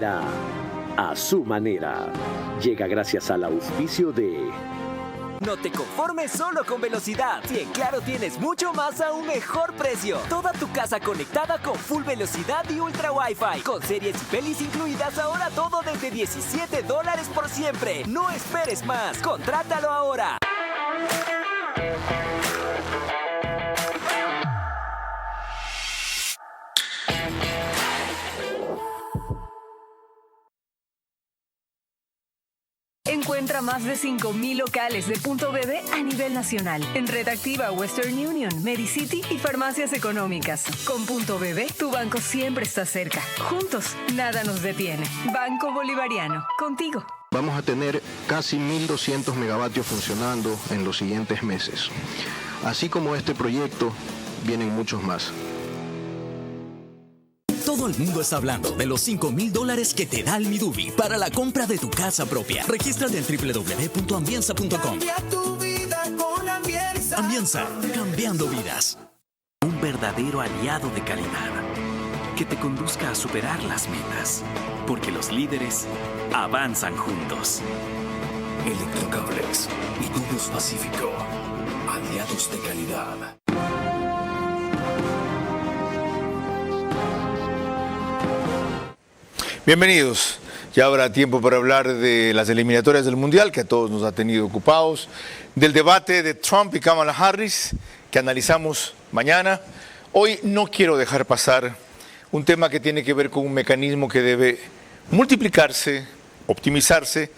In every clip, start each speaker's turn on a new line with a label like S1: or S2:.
S1: Vera, a su manera. Llega gracias al auspicio de...
S2: No te conformes solo con velocidad. Si en Claro tienes mucho más a un mejor precio. Toda tu casa conectada con full velocidad y ultra Wi-Fi. Con series y pelis incluidas, ahora todo desde $17 por siempre. No esperes más. Contrátalo ahora.
S3: Encuentra más de 5,000 locales de Punto BB a nivel nacional. En Red Activa, Western Union, Medicity y farmacias económicas. Con Punto BB, tu banco siempre está cerca. Juntos, nada nos detiene. Banco Bolivariano, contigo.
S4: Vamos a tener casi 1.200 megavatios funcionando en los siguientes meses. Así como este proyecto, vienen muchos más.
S5: Todo el mundo está hablando de los $5,000 que te da el Midubi para la compra de tu casa propia. Regístrate en www.ambienza.com.
S6: Cambia tu vida con Ambienza.
S5: Ambienza, cambiando vidas.
S7: Un verdadero aliado de calidad que te conduzca a superar las metas, porque los líderes avanzan juntos.
S8: Electrocables y Tubos Pacífico, aliados de calidad.
S9: Bienvenidos. Ya habrá tiempo para hablar de las eliminatorias del Mundial, que a todos nos ha tenido ocupados, del debate de Trump y Kamala Harris, que analizamos mañana. Hoy no quiero dejar pasar un tema que tiene que ver con un mecanismo que debe multiplicarse, optimizarse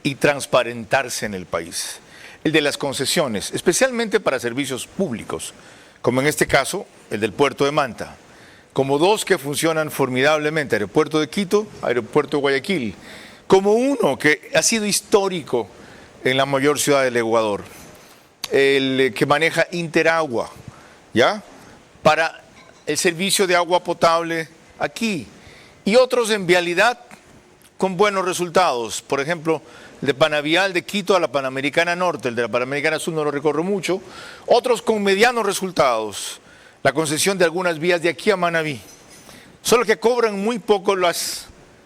S9: y transparentarse en el país. El de las concesiones, especialmente para servicios públicos, como en este caso el del puerto de Manta. Como dos que funcionan formidablemente, Aeropuerto de Quito, Aeropuerto de Guayaquil, como uno que ha sido histórico en la mayor ciudad del Ecuador, el que maneja Interagua, ¿ya? Para el servicio de agua potable aquí, y otros en vialidad con buenos resultados, por ejemplo, el de Panavial de Quito a la Panamericana Norte, el de la Panamericana Sur no lo recorro mucho, otros con medianos resultados. La concesión de algunas vías de aquí a Manabí. Solo que cobran muy poco, las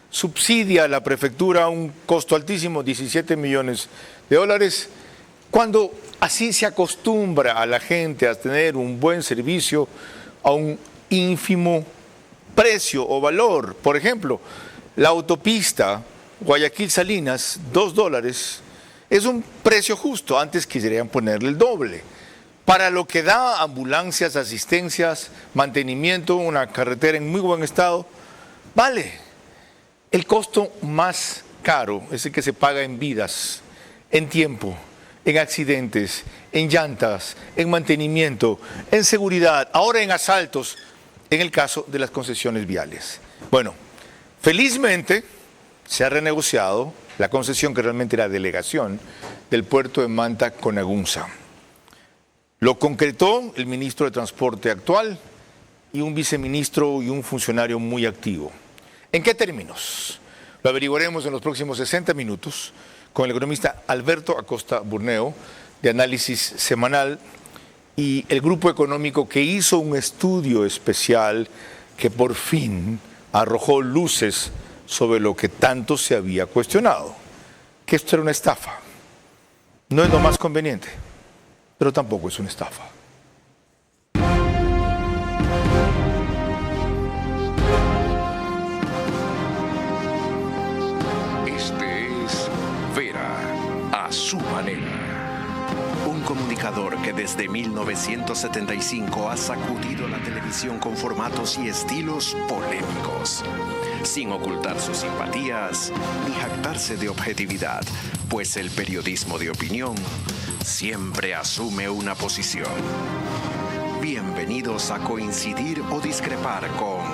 S9: subsidia la prefectura a un costo altísimo, $17 millones, cuando así se acostumbra a la gente a tener un buen servicio a un ínfimo precio o valor. Por ejemplo, la autopista Guayaquil-Salinas, $2, es un precio justo. Antes quisieran ponerle el doble. Para lo que da ambulancias, asistencias, mantenimiento, una carretera en muy buen estado, vale. El costo más caro es el que se paga en vidas, en tiempo, en accidentes, en llantas, en mantenimiento, en seguridad, ahora en asaltos, en el caso de las concesiones viales. Bueno, felizmente se ha renegociado la concesión que realmente era delegación del puerto de Manta con Agunza. Lo concretó el ministro de Transporte actual y un viceministro y un funcionario muy activo. ¿En qué términos? Lo averiguaremos en los próximos 60 minutos con el economista Alberto Acosta Burneo, de Análisis Semanal, y el grupo económico que hizo un estudio especial que por fin arrojó luces sobre lo que tanto se había cuestionado, que esto era una estafa. No es lo más conveniente, pero tampoco es una estafa.
S8: Este es Vera, a su manera.
S10: Un comunicador que desde 1975 ha sacudido la televisión con formatos y estilos polémicos, sin ocultar sus simpatías ni jactarse de objetividad, pues el periodismo de opinión siempre asume una posición. Bienvenidos a coincidir o discrepar con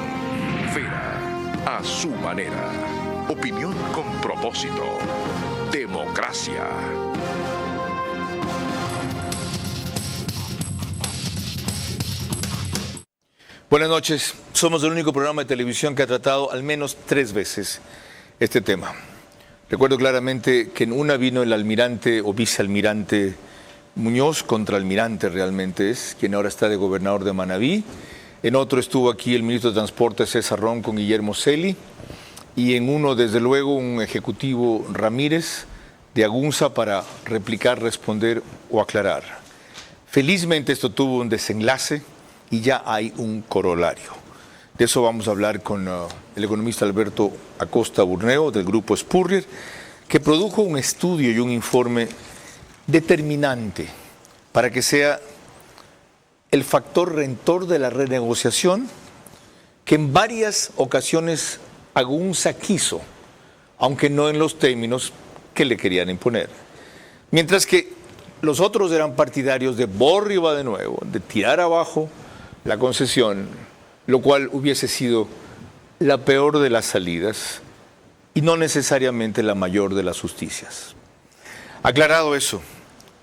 S8: Vera, a su manera. Opinión con propósito. Democracia.
S9: Buenas noches. Somos el único programa de televisión que ha tratado al menos 3 veces este tema. Recuerdo claramente que en una vino el almirante o vicealmirante Muñoz, contraalmirante realmente es, quien ahora está de gobernador de Manabí. En otro estuvo aquí el ministro de Transporte César Ron con Guillermo Celi. y en uno, desde luego, un ejecutivo Ramírez de Agunza para replicar, responder o aclarar. Felizmente esto tuvo un desenlace y ya hay un corolario. De eso vamos a hablar con el economista Alberto Acosta Burneo del grupo Spurrier, que produjo un estudio y un informe determinante para que sea el factor rentor de la renegociación que en varias ocasiones Agunza quiso, aunque no en los términos que le querían imponer. Mientras que los otros eran partidarios de Borriba de nuevo, de tirar abajo la concesión, lo cual hubiese sido la peor de las salidas y no necesariamente la mayor de las justicias. Aclarado eso,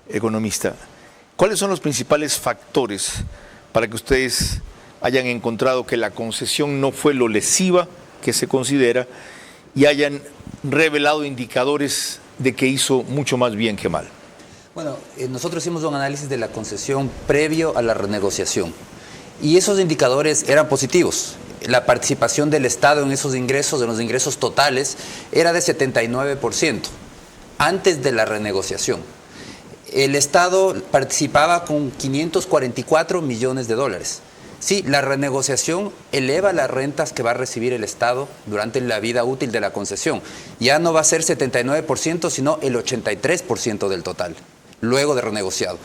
S9: economista, ¿cuáles son los principales factores para que ustedes hayan encontrado que la concesión no fue lo lesiva que se considera y hayan revelado indicadores de que hizo mucho más bien que mal?
S11: Bueno, nosotros hicimos un análisis de la concesión previo a la renegociación y esos indicadores eran positivos. La participación del Estado en esos ingresos, en los ingresos totales, era de 79% antes de la renegociación. El Estado participaba con 544 millones de dólares. Sí, la renegociación eleva las rentas que va a recibir el Estado durante la vida útil de la concesión. Ya no va a ser 79%, sino el 83% del total, luego de renegociado.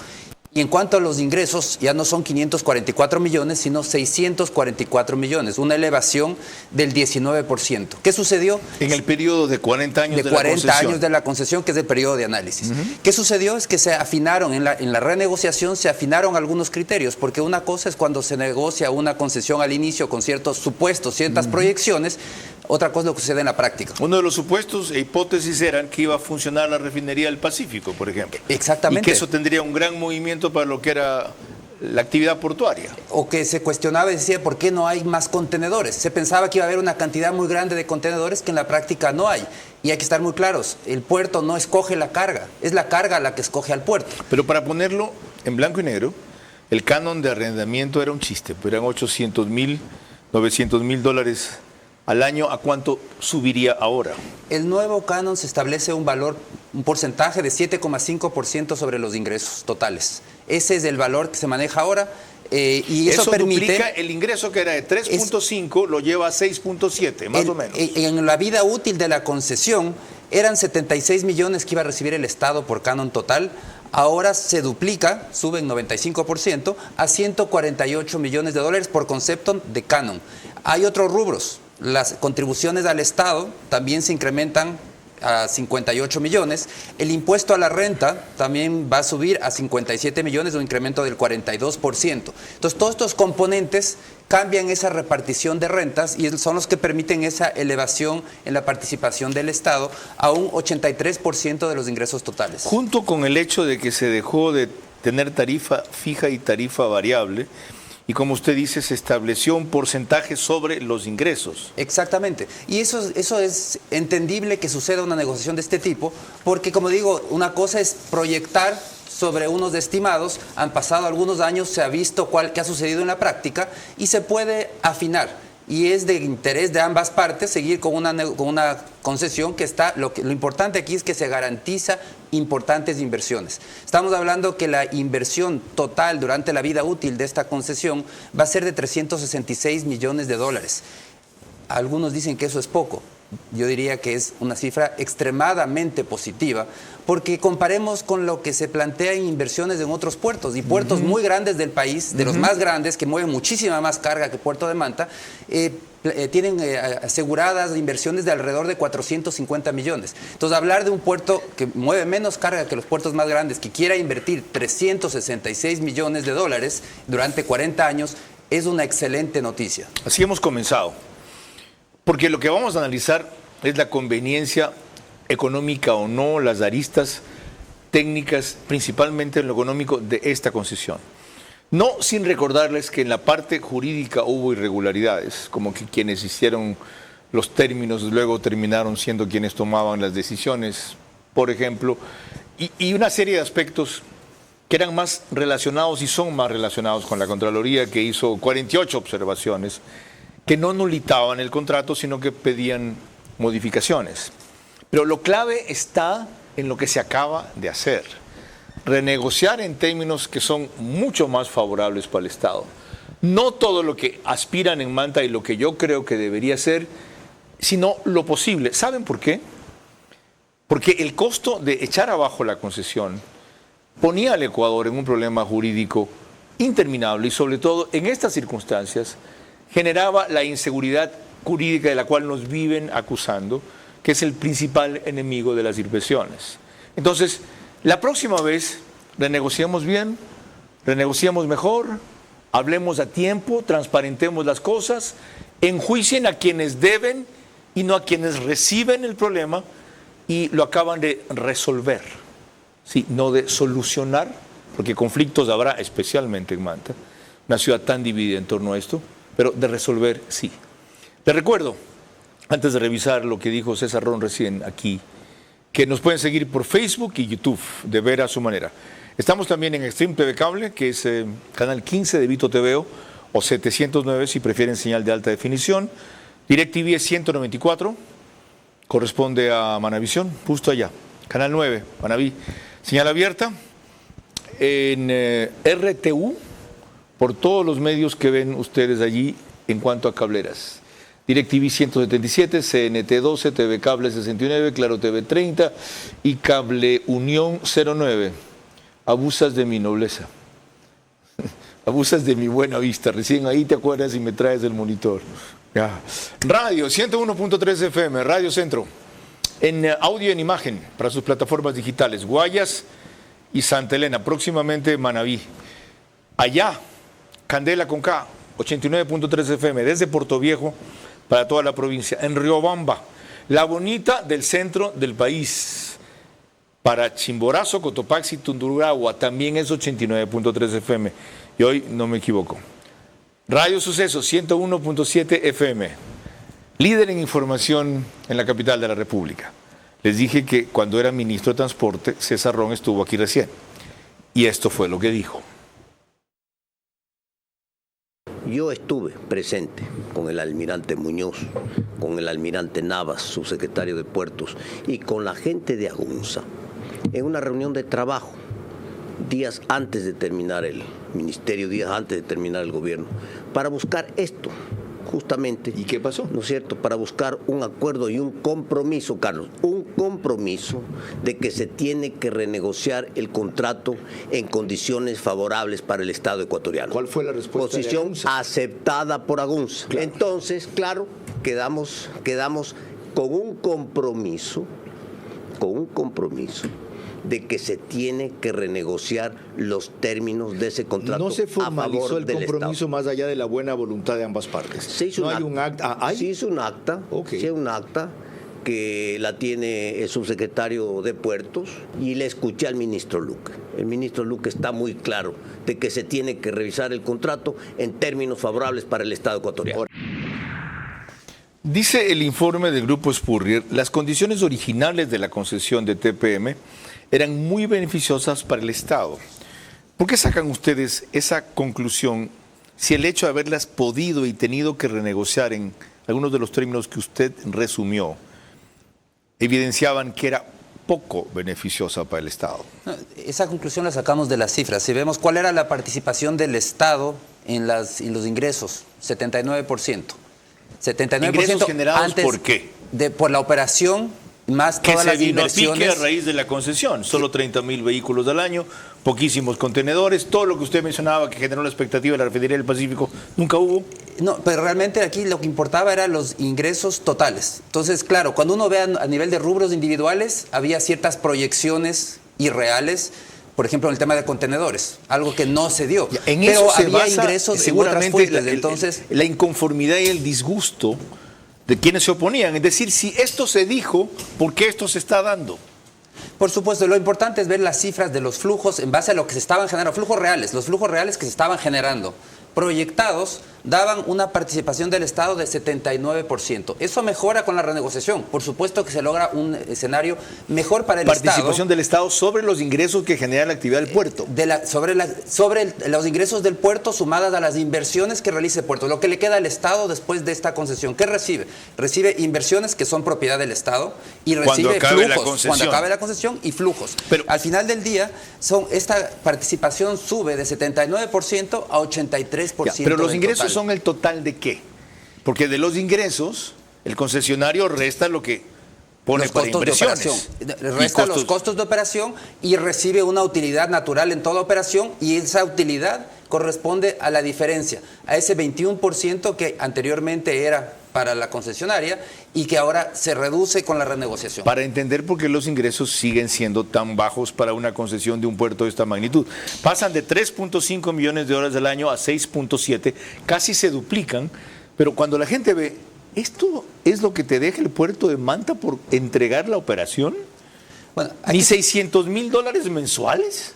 S11: Y en cuanto a los ingresos, ya no son 544 millones, sino 644 millones, una elevación del 19%. ¿Qué sucedió?
S9: En el periodo de 40 años de la concesión.
S11: De 40 años de la concesión, que es el periodo de análisis. ¿Qué sucedió? Es que se afinaron, en la renegociación se afinaron algunos criterios, porque una cosa es cuando se negocia una concesión al inicio con ciertos supuestos, ciertas proyecciones, otra cosa es lo que sucede en la práctica.
S9: Uno de los supuestos e hipótesis eran que iba a funcionar la refinería del Pacífico, por ejemplo.
S11: Exactamente.
S9: Y que eso tendría un gran movimiento para lo que era la actividad portuaria.
S11: O que se cuestionaba y decía, ¿por qué no hay más contenedores? Se pensaba que iba a haber una cantidad muy grande de contenedores que en la práctica no hay. Y hay que estar muy claros, el puerto no escoge la carga, es la carga la que escoge al puerto.
S9: Pero para ponerlo en blanco y negro, el canon de arrendamiento era un chiste, pero eran 800,000, 900,000 dólares al año. ¿A cuánto subiría ahora?
S11: El nuevo canon se establece un porcentaje de 7,5% sobre los ingresos totales. Ese es el valor que se maneja ahora y eso permite...
S9: duplica el ingreso que era de 3.5, lo lleva a 6.7, más o menos.
S11: En la vida útil de la concesión eran 76 millones que iba a recibir el Estado por canon total. Ahora se duplica, sube en 95% a 148 millones de dólares por concepto de canon. Hay otros rubros. Las contribuciones al Estado también se incrementan a 58 millones. El impuesto a la renta también va a subir a 57 millones, un incremento del 42%. Entonces, todos estos componentes cambian esa repartición de rentas y son los que permiten esa elevación en la participación del Estado a un 83% de los ingresos totales.
S9: Junto con el hecho de que se dejó de tener tarifa fija y tarifa variable, y como usted dice, se estableció un porcentaje sobre los ingresos.
S11: Exactamente. Y eso es entendible que suceda una negociación de este tipo, porque como digo, una cosa es proyectar sobre unos estimados, han pasado algunos años, se ha visto qué ha sucedido en la práctica y se puede afinar. Y es de interés de ambas partes seguir con una concesión que está... Lo importante aquí es que se garantiza importantes inversiones. Estamos hablando que la inversión total durante la vida útil de esta concesión va a ser de 366 millones de dólares. Algunos dicen que eso es poco. Yo diría que es una cifra extremadamente positiva, porque comparemos con lo que se plantea en inversiones en otros puertos, y puertos muy grandes del país, de los más grandes, que mueven muchísima más carga que Puerto de Manta, tienen aseguradas inversiones de alrededor de 450 millones. Entonces, hablar de un puerto que mueve menos carga que los puertos más grandes, que quiera invertir 366 millones de dólares durante 40 años, es una excelente noticia.
S9: Así hemos comenzado. Porque lo que vamos a analizar es la conveniencia económica o no, las aristas técnicas, principalmente en lo económico, de esta concesión. No sin recordarles que en la parte jurídica hubo irregularidades, como que quienes hicieron los términos luego terminaron siendo quienes tomaban las decisiones, por ejemplo, y una serie de aspectos que eran más relacionados y son más relacionados con la Contraloría, que hizo 48 observaciones que no nulitaban el contrato, sino que pedían modificaciones. Pero lo clave está en lo que se acaba de hacer. Renegociar en términos que son mucho más favorables para el Estado. No todo lo que aspiran en Manta y lo que yo creo que debería ser, sino lo posible. ¿Saben por qué? Porque el costo de echar abajo la concesión ponía al Ecuador en un problema jurídico interminable y sobre todo en estas circunstancias generaba la inseguridad jurídica de la cual nos viven acusando, que es el principal enemigo de las inversiones. Entonces, la próxima vez renegociemos bien, renegociemos mejor, hablemos a tiempo, transparentemos las cosas, enjuicien a quienes deben y no a quienes reciben el problema y lo acaban de resolver, ¿sí? No de solucionar, porque conflictos habrá especialmente en Manta, una ciudad tan dividida en torno a esto, pero de resolver sí. Les recuerdo, antes de revisar lo que dijo César Ron recién aquí, que nos pueden seguir por Facebook y YouTube, de ver a su manera. Estamos también en Extreme TV Cable, que es canal 15 de Vito TVO, o 709 si prefieren señal de alta definición. DirecTV es 194, corresponde a Manavisión, justo allá. Canal 9, Manaví, señal abierta. En RTU, por todos los medios que ven ustedes allí en cuanto a cableras. DirecTV 177, CNT 12, TV Cable 69, Claro TV 30 y Cable Unión 09. Abusas de mi nobleza. Abusas de mi buena vista. Recién ahí te acuerdas y me traes el monitor. Ya. Radio 101.3 FM, Radio Centro. En audio y en imagen para sus plataformas digitales. Guayas y Santa Elena. Próximamente Manabí. Allá, Candela con K, 89.3 FM. Desde Puerto Viejo para toda la provincia. En Riobamba, la bonita del centro del país. Para Chimborazo, Cotopaxi, Tunduragua, también es 89.3 FM. Y hoy no me equivoco. Radio Sucesos, 101.7 FM. Líder en información en la capital de la República. Les dije que cuando era ministro de Transporte, César Ron estuvo aquí recién. Y esto fue lo que dijo.
S12: Yo estuve presente con el almirante Muñoz, con el almirante Navas, subsecretario de Puertos, y con la gente de Agunza, en una reunión de trabajo, días antes de terminar el ministerio, días antes de terminar el gobierno, para buscar esto, justamente.
S9: ¿Y qué pasó?
S12: ¿No es cierto? Para buscar un acuerdo y un compromiso, Carlos, un compromiso de que se tiene que renegociar el contrato en condiciones favorables para el Estado ecuatoriano.
S9: ¿Cuál fue la respuesta?
S12: Posición aceptada por Agunza. Claro. Entonces, claro, quedamos con un compromiso de que se tiene que renegociar los términos de ese contrato.
S9: No se formalizó
S12: a favor
S9: el
S12: del
S9: compromiso
S12: Estado.
S9: más allá de la buena voluntad de ambas partes.
S12: Se hizo un acta. Se hizo un acta. Okay. Se hizo un acta que la tiene el subsecretario de Puertos y le escuché al ministro Luque. El ministro Luque está muy claro de que se tiene que revisar el contrato en términos favorables para el Estado ecuatoriano.
S9: Dice el informe del Grupo Spurrier, las condiciones originales de la concesión de TPM eran muy beneficiosas para el Estado. ¿Por qué sacan ustedes esa conclusión si el hecho de haberlas podido y tenido que renegociar en algunos de los términos que usted resumió evidenciaban que era poco beneficiosa para el Estado?
S11: Esa conclusión la sacamos de las cifras. Si vemos cuál era la participación del Estado en los ingresos, 79%. 79%
S9: ingresos generados
S11: antes
S9: ¿por qué?
S11: Por la operación más todas las inversiones.
S9: Que se vino a pique a raíz de la concesión, solo 30.000 vehículos al año, poquísimos contenedores, todo lo que usted mencionaba que generó la expectativa de la Refinería del Pacífico, ¿nunca hubo?
S11: No, pero realmente aquí lo que importaba eran los ingresos totales. Entonces, claro, cuando uno ve a nivel de rubros individuales, había ciertas proyecciones irreales, por ejemplo, en el tema de contenedores, algo que no se dio.
S9: En eso se
S11: había
S9: basa
S11: ingresos
S9: seguramente
S11: en otras fuentes, entonces
S9: la inconformidad y el disgusto de quienes se oponían. Es decir, si esto se dijo, ¿por qué esto se está dando?
S11: Por supuesto, lo importante es ver las cifras de los flujos en base a lo que se estaban generando, los flujos reales que se estaban generando, proyectados daban una participación del Estado de 79%. Eso mejora con la renegociación. Por supuesto que se logra un escenario mejor para el Estado.
S9: Participación del Estado sobre los ingresos que genera la actividad del puerto.
S11: Sobre los ingresos del puerto sumadas a las inversiones que realice el puerto. Lo que le queda al Estado después de esta concesión. ¿Qué recibe? Recibe inversiones que son propiedad del Estado y recibe flujos cuando acabe la concesión y flujos. Pero al final del día, esta participación sube de 79% a 83%.
S9: Pero los ingresos son el total de qué? Porque de los ingresos, el concesionario resta lo que pone para inversiones.
S11: Resta los costos de operación y recibe una utilidad natural en toda operación, y esa utilidad corresponde a la diferencia, a ese 21% que anteriormente era para la concesionaria y que ahora se reduce con la renegociación.
S9: Para entender por qué los ingresos siguen siendo tan bajos para una concesión de un puerto de esta magnitud. Pasan de 3.5 millones de dólares al año a 6.7, casi se duplican, pero cuando la gente ve, ¿esto es lo que te deja el puerto de Manta por entregar la operación?
S11: Bueno,
S9: ¿Ni $600,000 mensuales?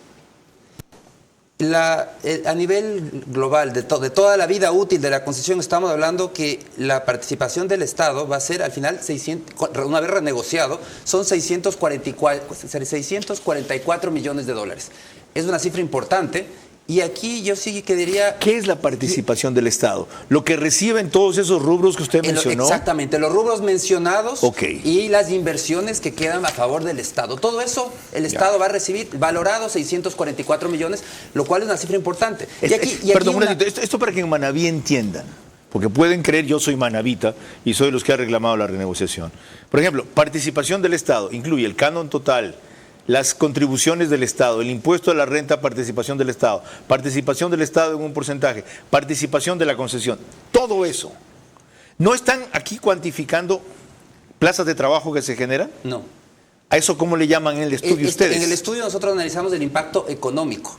S11: A nivel global, de toda la vida útil de la concesión, estamos hablando que la participación del Estado va a ser al final, una vez renegociado, son 644 millones de dólares. Es una cifra importante. Y aquí yo sí que diría...
S9: ¿Qué es la participación del Estado? Lo que reciben todos esos rubros que usted mencionó.
S11: Exactamente, los rubros mencionados y las inversiones que quedan a favor del Estado. Todo eso el Estado va a recibir valorado 644 millones, lo cual es una cifra importante.
S9: Perdón, un ratito, esto para que en Manabí entiendan, porque pueden creer, yo soy manabita y soy de los que ha reclamado la renegociación. Por ejemplo, participación del Estado incluye el canon total, las contribuciones del Estado, el impuesto a la renta, participación del Estado en un porcentaje, participación de la concesión, todo eso. ¿No están aquí cuantificando plazas de trabajo que se generan?
S11: No.
S9: ¿A eso cómo le llaman en el estudio ustedes?
S11: En el estudio nosotros analizamos el impacto económico.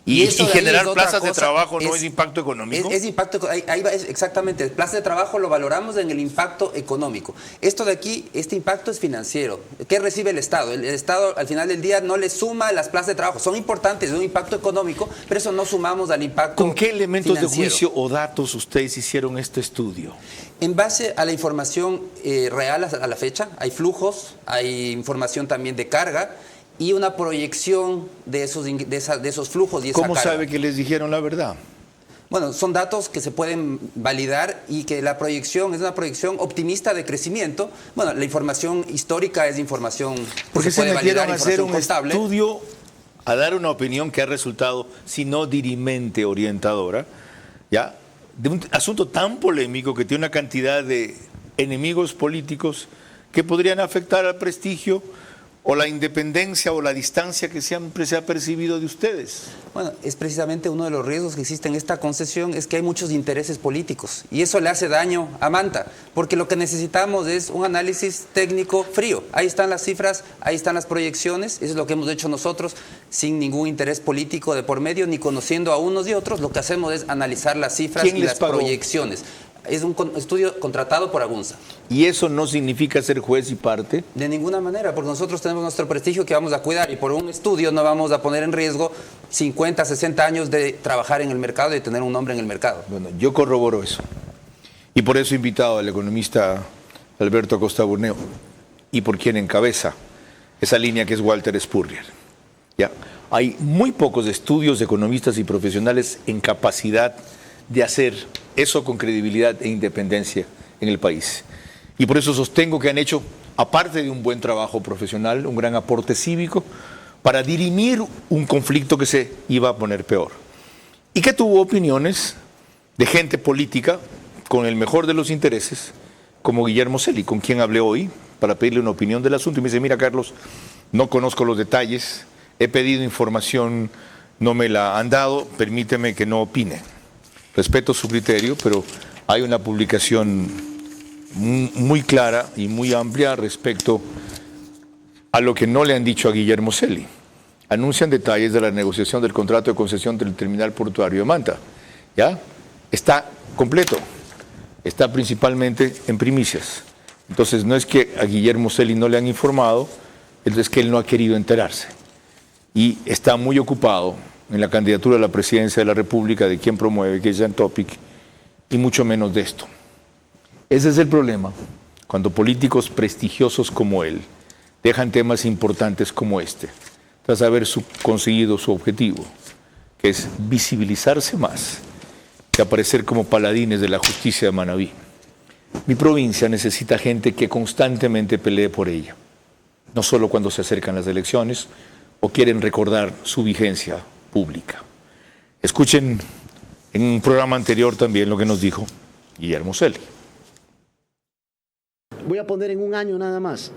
S9: ¿Y generar plazas de trabajo no es impacto económico?
S11: Es impacto, ahí va, exactamente. Plazas de trabajo lo valoramos en el impacto económico. Esto de aquí, este impacto es financiero. ¿Qué recibe el Estado? El Estado al final del día no le suma las plazas de trabajo. Son importantes, es un impacto económico, pero eso no sumamos al impacto
S9: ¿Con qué elementos
S11: financiero.
S9: De juicio o datos ustedes hicieron este estudio?
S11: En base a la información real a la fecha, hay flujos, hay información también de carga, y una proyección de esos flujos y esa
S9: ¿Cómo
S11: carga.
S9: sabe que les dijeron la verdad?
S11: Bueno, son datos que se pueden validar y que la proyección es una proyección optimista de crecimiento. Bueno, la información histórica es información
S9: porque
S11: se puede validar,
S9: a hacer un
S11: contable.
S9: Estudio, a dar una opinión que ha resultado, si no dirimente orientadora, ¿ya? De un asunto tan polémico que tiene una cantidad de enemigos políticos que podrían afectar al prestigio o la independencia o la distancia que siempre se ha percibido de ustedes.
S11: Bueno, es precisamente uno de los riesgos que existe en esta concesión, es que hay muchos intereses políticos y eso le hace daño a Manta, porque lo que necesitamos es un análisis técnico frío. Ahí están las cifras, ahí están las proyecciones, eso es lo que hemos hecho nosotros, sin ningún interés político de por medio, ni conociendo a unos y otros. Lo que hacemos es analizar las cifras y las proyecciones. Es un estudio contratado por Agunza.
S9: ¿Y eso no significa ser juez y parte?
S11: De ninguna manera, porque nosotros tenemos nuestro prestigio que vamos a cuidar y por un estudio no vamos a poner en riesgo 50, 60 años de trabajar en el mercado y de tener un nombre en el mercado.
S9: Bueno, yo corroboro eso. Y por eso he invitado al economista Alberto Acosta Burneo y por quien encabeza esa línea que es Walter Spurrier. ¿Ya? Hay muy pocos estudios de economistas y profesionales en capacidad de hacer eso con credibilidad e independencia en el país. Y por eso sostengo que han hecho, aparte de un buen trabajo profesional, un gran aporte cívico para dirimir un conflicto que se iba a poner peor. Y que tuvo opiniones de gente política con el mejor de los intereses, como Guillermo Celi, con quien hablé hoy para pedirle una opinión del asunto. Y me dice, mira Carlos, no conozco los detalles, he pedido información, no me la han dado, permíteme que no opine. Respeto su criterio, pero hay una publicación muy clara y muy amplia respecto a lo que no le han dicho a Guillermo Celi. Anuncian detalles de la negociación del contrato de concesión del terminal portuario de Manta. ¿Ya? Está completo. Está principalmente en primicias. Entonces no es que a Guillermo Celi no le han informado, es que él no ha querido enterarse. Y está muy ocupado en la candidatura a la presidencia de la República, de quien promueve, que es Jan Topic, y mucho menos de esto. Ese es el problema, cuando políticos prestigiosos como él dejan temas importantes como este, tras haber conseguido su objetivo, que es visibilizarse más que aparecer como paladines de la justicia de Manabí. Mi provincia necesita gente que constantemente pelee por ella, no solo cuando se acercan las elecciones o quieren recordar su vigencia pública. Escuchen en un programa anterior también lo que nos dijo Guillermo Celi.
S13: Voy a poner en un año nada más.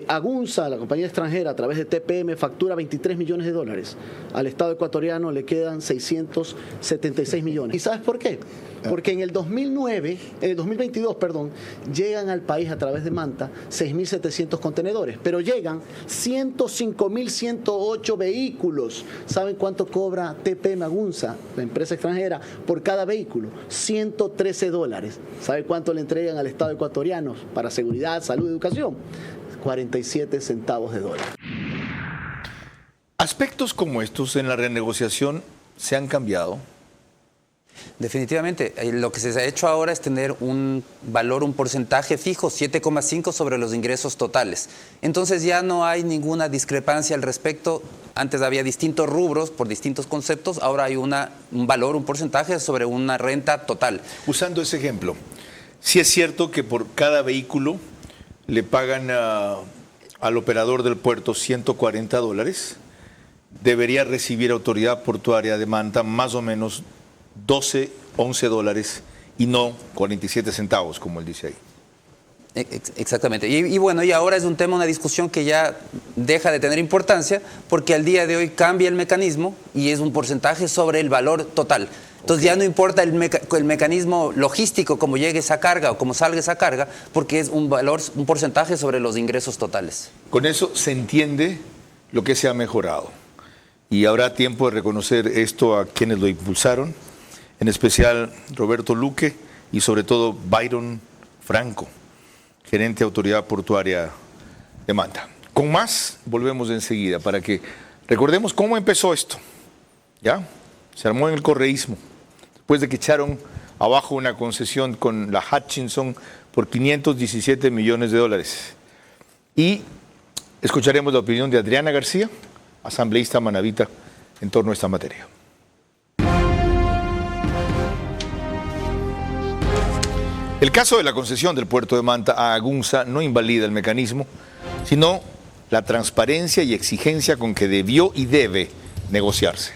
S13: Agunza, la compañía extranjera, a través de TPM, factura $23 millones. Al Estado ecuatoriano le quedan 676 millones. ¿Y sabes por qué? Porque en el 2022, llegan al país a través de Manta 6.700 contenedores, pero llegan 105.108 vehículos. ¿Saben cuánto cobra TPM Agunza, la empresa extranjera, por cada vehículo? $113. ¿Sabe cuánto le entregan al Estado ecuatoriano para seguridad, salud y educación? 47 centavos de dólar.
S9: Aspectos como estos en la renegociación se han cambiado.
S11: Definitivamente, lo que se ha hecho ahora es tener un valor, un porcentaje fijo, 7,5 sobre los ingresos totales. Entonces ya no hay ninguna discrepancia al respecto. Antes había distintos rubros por distintos conceptos, ahora hay un valor, un porcentaje sobre una renta total.
S9: Usando ese ejemplo, sí es cierto que por cada vehículo le pagan al operador del puerto $140, debería recibir Autoridad Portuaria de Manta más o menos $12, $11 y no 47 centavos, como él dice ahí.
S11: Exactamente. Y bueno, y ahora es un tema, una discusión que ya deja de tener importancia porque al día de hoy cambia el mecanismo y es un porcentaje sobre el valor total. Entonces ya no importa el mecanismo logístico, cómo llegue esa carga o cómo salga esa carga, porque es un porcentaje sobre los ingresos totales.
S9: Con eso se entiende lo que se ha mejorado. Y habrá tiempo de reconocer esto a quienes lo impulsaron, en especial Roberto Luque y sobre todo Byron Franco, gerente de Autoridad Portuaria de Manta. Con más, volvemos enseguida para que recordemos cómo empezó esto. ¿Ya? Se armó en el correísmo, después de que echaron abajo una concesión con la Hutchinson por $517 millones. Y escucharemos la opinión de Adriana García, asambleísta manabita, en torno a esta materia. El caso de la concesión del puerto de Manta a Agunza no invalida el mecanismo, sino la transparencia y exigencia con que debió y debe negociarse.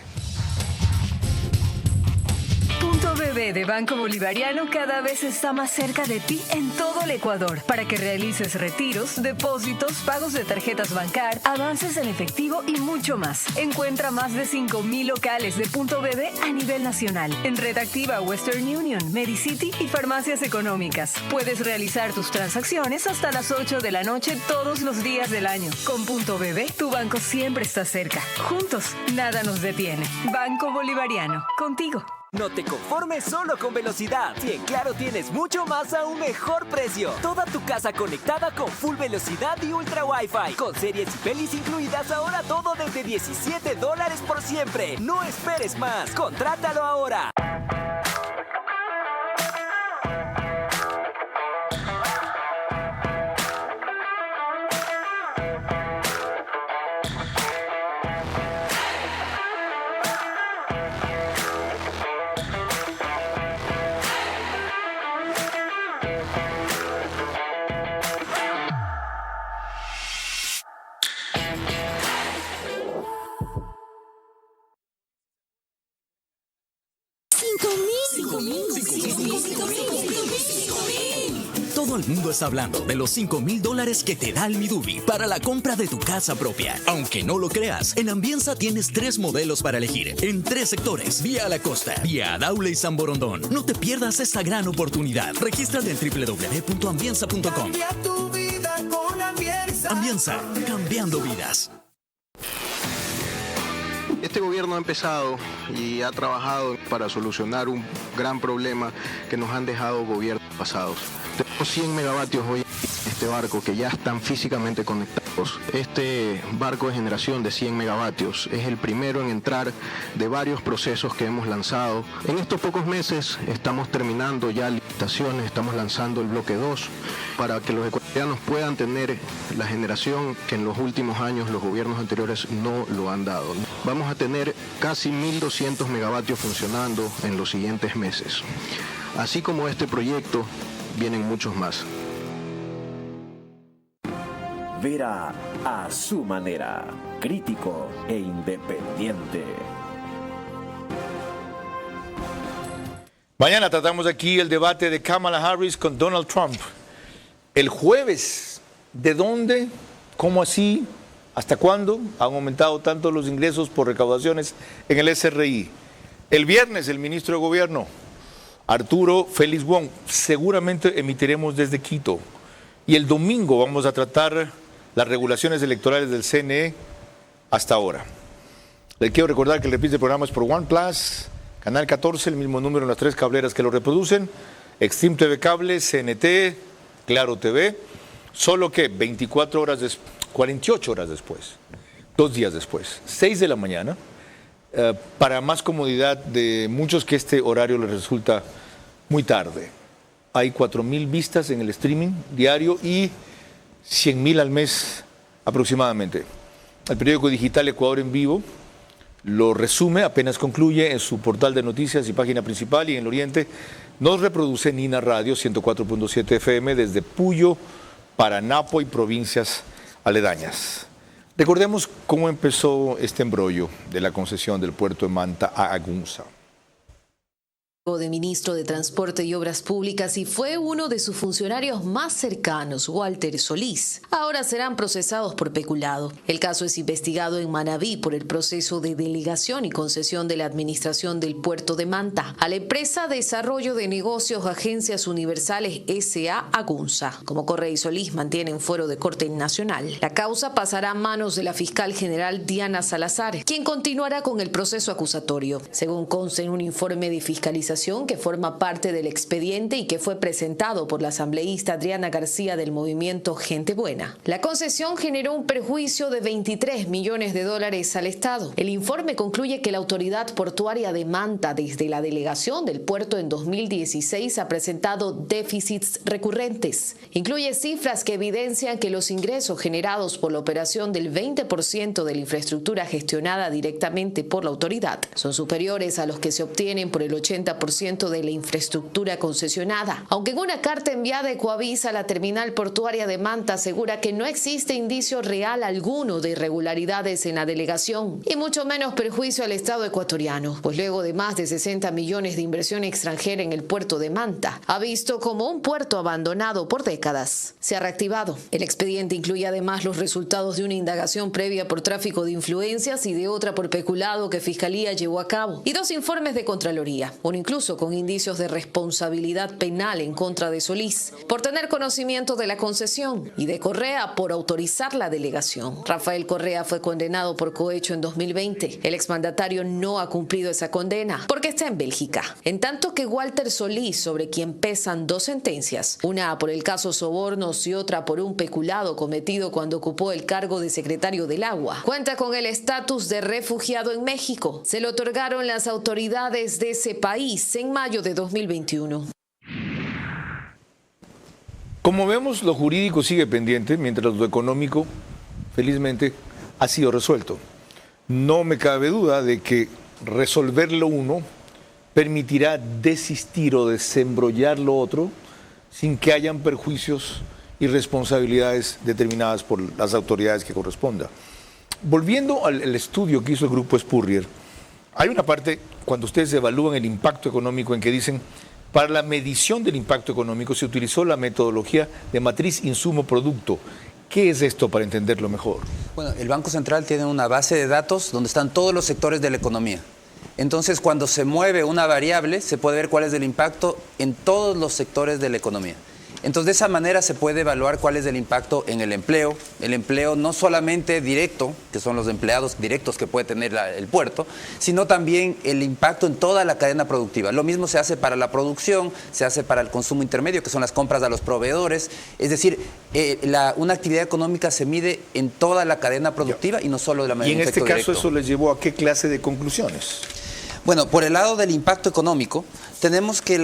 S3: De Banco Bolivariano cada vez está más cerca de ti en todo el Ecuador para que realices retiros, depósitos, pagos de tarjetas Bancar, avances en efectivo y mucho más. Encuentra más de 5,000 locales de Punto BB a nivel nacional en Red Activa, Western Union, Medicity y farmacias económicas. Puedes realizar tus transacciones hasta las 8 de la noche todos los días del año. Con Punto BB, tu banco siempre está cerca. Juntos, nada nos detiene. Banco Bolivariano, contigo.
S2: No te conformes solo con velocidad. Si en Claro tienes mucho más a un mejor precio. Toda tu casa conectada con full velocidad y ultra Wi-Fi. Con series y pelis incluidas, ahora todo desde $17 por siempre. No esperes más. Contrátalo ahora.
S5: Todo el mundo está hablando de los $5,000 que te da el Midubi para la compra de tu casa propia. Aunque no lo creas, en Ambienza tienes 3 modelos para elegir, en 3 sectores: Vía La Costa, Vía Daule y San Borondón. No te pierdas esta gran oportunidad. Regístrate en www.ambienza.com.
S6: Cambia tu vida con Ambienza.
S5: Ambienza, cambiando vidas.
S4: Este gobierno ha empezado y ha trabajado para solucionar un gran problema que nos han dejado gobiernos pasados. Tenemos 100 megavatios hoy este barco que ya están físicamente conectados. Este barco de generación de 100 megavatios es el primero en entrar de varios procesos que hemos lanzado. En estos pocos meses estamos terminando ya licitaciones, estamos lanzando el bloque 2 para que los ecuatorianos puedan tener la generación que en los últimos años los gobiernos anteriores no lo han dado. Vamos a tener casi 1.200 megavatios funcionando en los siguientes meses. Así como este proyecto, vienen muchos más.
S1: Vera a su manera, crítico e independiente.
S9: Mañana tratamos aquí el debate de Kamala Harris con Donald Trump. El jueves, ¿de dónde? ¿Cómo así? ¿Hasta cuándo han aumentado tanto los ingresos por recaudaciones en el SRI? El viernes, el ministro de Gobierno, Arturo Félix Wong, seguramente emitiremos desde Quito. Y el domingo vamos a tratar las regulaciones electorales del CNE hasta ahora. Les quiero recordar que el reprise del programa es por OnePlus, Canal 14, el mismo número en las 3 cableras que lo reproducen, Extreme TV Cable, CNT, Claro TV, solo que 48 horas después, 2 días después, 6 de la mañana, para más comodidad de muchos que este horario les resulta muy tarde. Hay 4.000 vistas en el streaming diario y 100.000 al mes aproximadamente. El periódico digital Ecuador en Vivo lo resume, apenas concluye en su portal de noticias y página principal, y en el oriente nos reproduce Nina Radio 104.7 FM desde Puyo, Paranapo y provincias aledañas. Recordemos cómo empezó este embrollo de la concesión del puerto de Manta a Agunza.
S14: De ministro de Transporte y Obras Públicas y fue uno de sus funcionarios más cercanos, Walter Solís. Ahora serán procesados por peculado. El caso es investigado en Manabí por el proceso de delegación y concesión de la administración del puerto de Manta a la empresa Desarrollo de Negocios Agencias Universales S.A. Agunza. Como Correa y Solís mantienen fuero de corte nacional, la causa pasará a manos de la fiscal general Diana Salazar, quien continuará con el proceso acusatorio. Según consta en un informe de fiscalización que forma parte del expediente y que fue presentado por la asambleísta Adriana García del movimiento Gente Buena, la concesión generó un perjuicio de $23 millones al Estado. El informe concluye que la autoridad portuaria de Manta, desde la delegación del puerto en 2016, ha presentado déficits recurrentes. Incluye cifras que evidencian que los ingresos generados por la operación del 20% de la infraestructura gestionada directamente por la autoridad son superiores a los que se obtienen por el 80% de la infraestructura concesionada, aunque en una carta enviada a Ecoavis a la terminal portuaria de Manta asegura que no existe indicio real alguno de irregularidades en la delegación y mucho menos perjuicio al Estado ecuatoriano, pues luego de más de 60 millones de inversión extranjera en el puerto de Manta, ha visto como un puerto abandonado por décadas se ha reactivado. El expediente incluye además los resultados de una indagación previa por tráfico de influencias y de otra por peculado que Fiscalía llevó a cabo, y 2 informes de Contraloría, uno incluso con indicios de responsabilidad penal en contra de Solís por tener conocimiento de la concesión y de Correa por autorizar la delegación. Rafael Correa fue condenado por cohecho en 2020. El exmandatario no ha cumplido esa condena porque está en Bélgica. En tanto que Walter Solís, sobre quien pesan 2 sentencias, una por el caso sobornos y otra por un peculado cometido cuando ocupó el cargo de secretario del Agua, cuenta con el estatus de refugiado en México. Se lo otorgaron las autoridades de ese país en mayo de 2021.
S9: Como vemos, lo jurídico sigue pendiente, mientras lo económico, felizmente, ha sido resuelto. No me cabe duda de que resolverlo uno permitirá desistir o desembrollar lo otro sin que hayan perjuicios y responsabilidades determinadas por las autoridades que corresponda. Volviendo al estudio que hizo el grupo Spurrier, hay una parte cuando ustedes evalúan el impacto económico en que dicen, para la medición del impacto económico se utilizó la metodología de matriz insumo-producto. ¿Qué es esto para entenderlo mejor?
S11: Bueno, el Banco Central tiene una base de datos donde están todos los sectores de la economía. Entonces, cuando se mueve una variable, se puede ver cuál es el impacto en todos los sectores de la economía. Entonces, de esa manera se puede evaluar cuál es el impacto en el empleo no solamente directo, que son los empleados directos que puede tener el puerto, sino también el impacto en toda la cadena productiva. Lo mismo se hace para la producción, se hace para el consumo intermedio, que son las compras a los proveedores. Es decir, una actividad económica se mide en toda la cadena productiva y no solo de la manera.
S9: Y en este caso, ¿eso les llevó a qué clase de conclusiones?
S11: Bueno, por el lado del impacto económico, tenemos que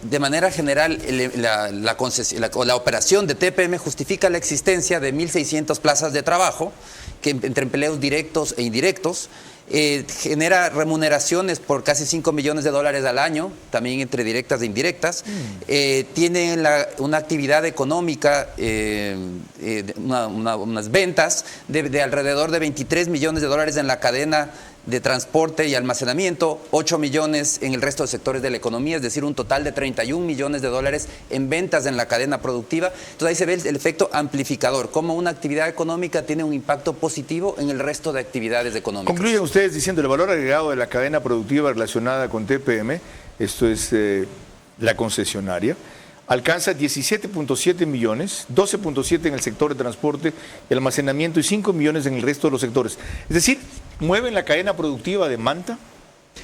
S11: de manera general la operación de TPM justifica la existencia de 1.600 plazas de trabajo, que entre empleos directos e indirectos, genera remuneraciones por casi $5 millones al año, también entre directas e indirectas. Tiene una actividad económica, unas ventas de alrededor de $23 millones en la cadena de transporte y almacenamiento, 8 millones en el resto de sectores de la economía, es decir, un total de 31 millones de dólares en ventas en la cadena productiva. Entonces ahí se ve el efecto amplificador, cómo una actividad económica tiene un impacto positivo en el resto de actividades económicas.
S9: Concluyen ustedes diciendo el valor agregado de la cadena productiva relacionada con TPM, esto es la concesionaria, alcanza 17.7 millones, 12.7 en el sector de transporte y almacenamiento y 5 millones en el resto de los sectores. Es decir, ¿mueven la cadena productiva de Manta?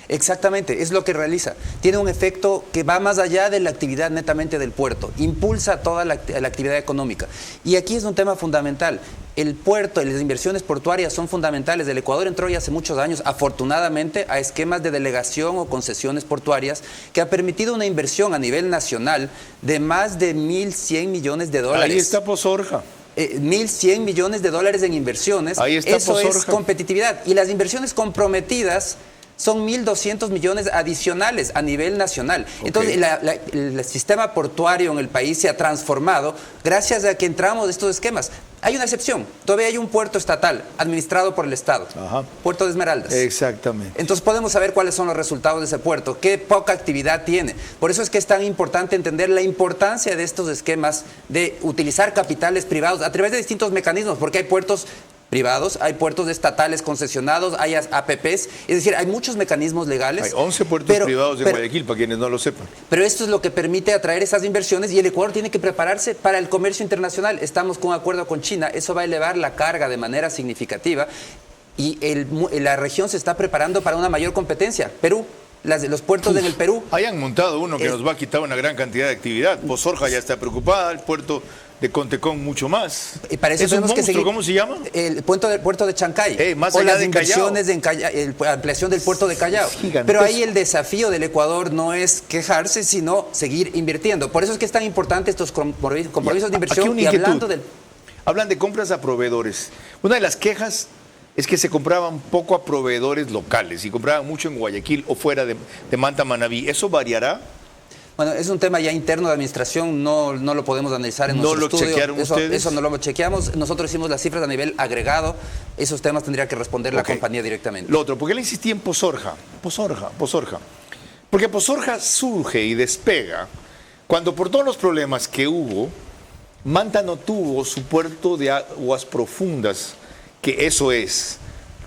S11: Exactamente, es lo que realiza. Tiene un efecto que va más allá de la actividad netamente del puerto, impulsa toda la actividad económica. Y aquí es un tema fundamental. El puerto y las inversiones portuarias son fundamentales. El Ecuador entró ya hace muchos años, afortunadamente, a esquemas de delegación o concesiones portuarias que ha permitido una inversión a nivel nacional de más de 1.100 millones de dólares.
S9: Ahí está Posorja.
S11: 1.100 millones de dólares en inversiones.
S9: Ahí está
S11: Eso
S9: Posorja.
S11: es competitividad. Y las inversiones comprometidas son 1.200 millones adicionales a nivel nacional. Okay. Entonces, el sistema portuario en el país se ha transformado gracias a que entramos en estos esquemas. Hay una excepción. Todavía hay un puerto estatal administrado por el Estado. Ajá. Puerto de Esmeraldas.
S9: Exactamente.
S11: Entonces podemos saber cuáles son los resultados de ese puerto, qué poca actividad tiene. Por eso es que es tan importante entender la importancia de estos esquemas de utilizar capitales privados a través de distintos mecanismos, porque hay puertos privados, hay puertos estatales concesionados, hay APPs, es decir, hay muchos mecanismos legales.
S9: Hay 11 puertos privados en Guayaquil, para quienes no lo sepan.
S11: Pero esto es lo que permite atraer esas inversiones y el Ecuador tiene que prepararse para el comercio internacional. Estamos con un acuerdo con China, eso va a elevar la carga de manera significativa y la región se está preparando para una mayor competencia. Perú. Los puertos en el Perú.
S9: Hayan montado uno que nos va a quitar una gran cantidad de actividad. Posorja ya está preocupada, el puerto de Contecón mucho más.
S11: Para eso
S9: ¿Es un monstruo?
S11: seguir,
S9: ¿Cómo se llama?
S11: El puerto de Chancay.
S9: Más
S11: o
S9: allá
S11: las
S9: de
S11: inversiones de ampliación del puerto de Callao. Pero ahí el desafío del Ecuador no es quejarse, sino seguir invirtiendo. Por eso es que es tan importante estos compromisos de inversión.
S9: Y hablando hablan de compras a proveedores. Una de las quejas es que se compraban poco a proveedores locales y compraban mucho en Guayaquil o fuera de Manta, Manabí. ¿Eso variará?
S11: Bueno, es un tema ya interno de administración, no lo podemos analizar en nuestro estudio.
S9: ¿No lo chequearon ustedes?
S11: Eso no lo chequeamos. Nosotros hicimos las cifras a nivel agregado. Esos temas tendría que responder la compañía directamente.
S9: Lo otro, ¿por qué le insistí en Posorja? Posorja. Porque Posorja surge y despega cuando por todos los problemas que hubo, Manta no tuvo su puerto de aguas profundas, que eso es,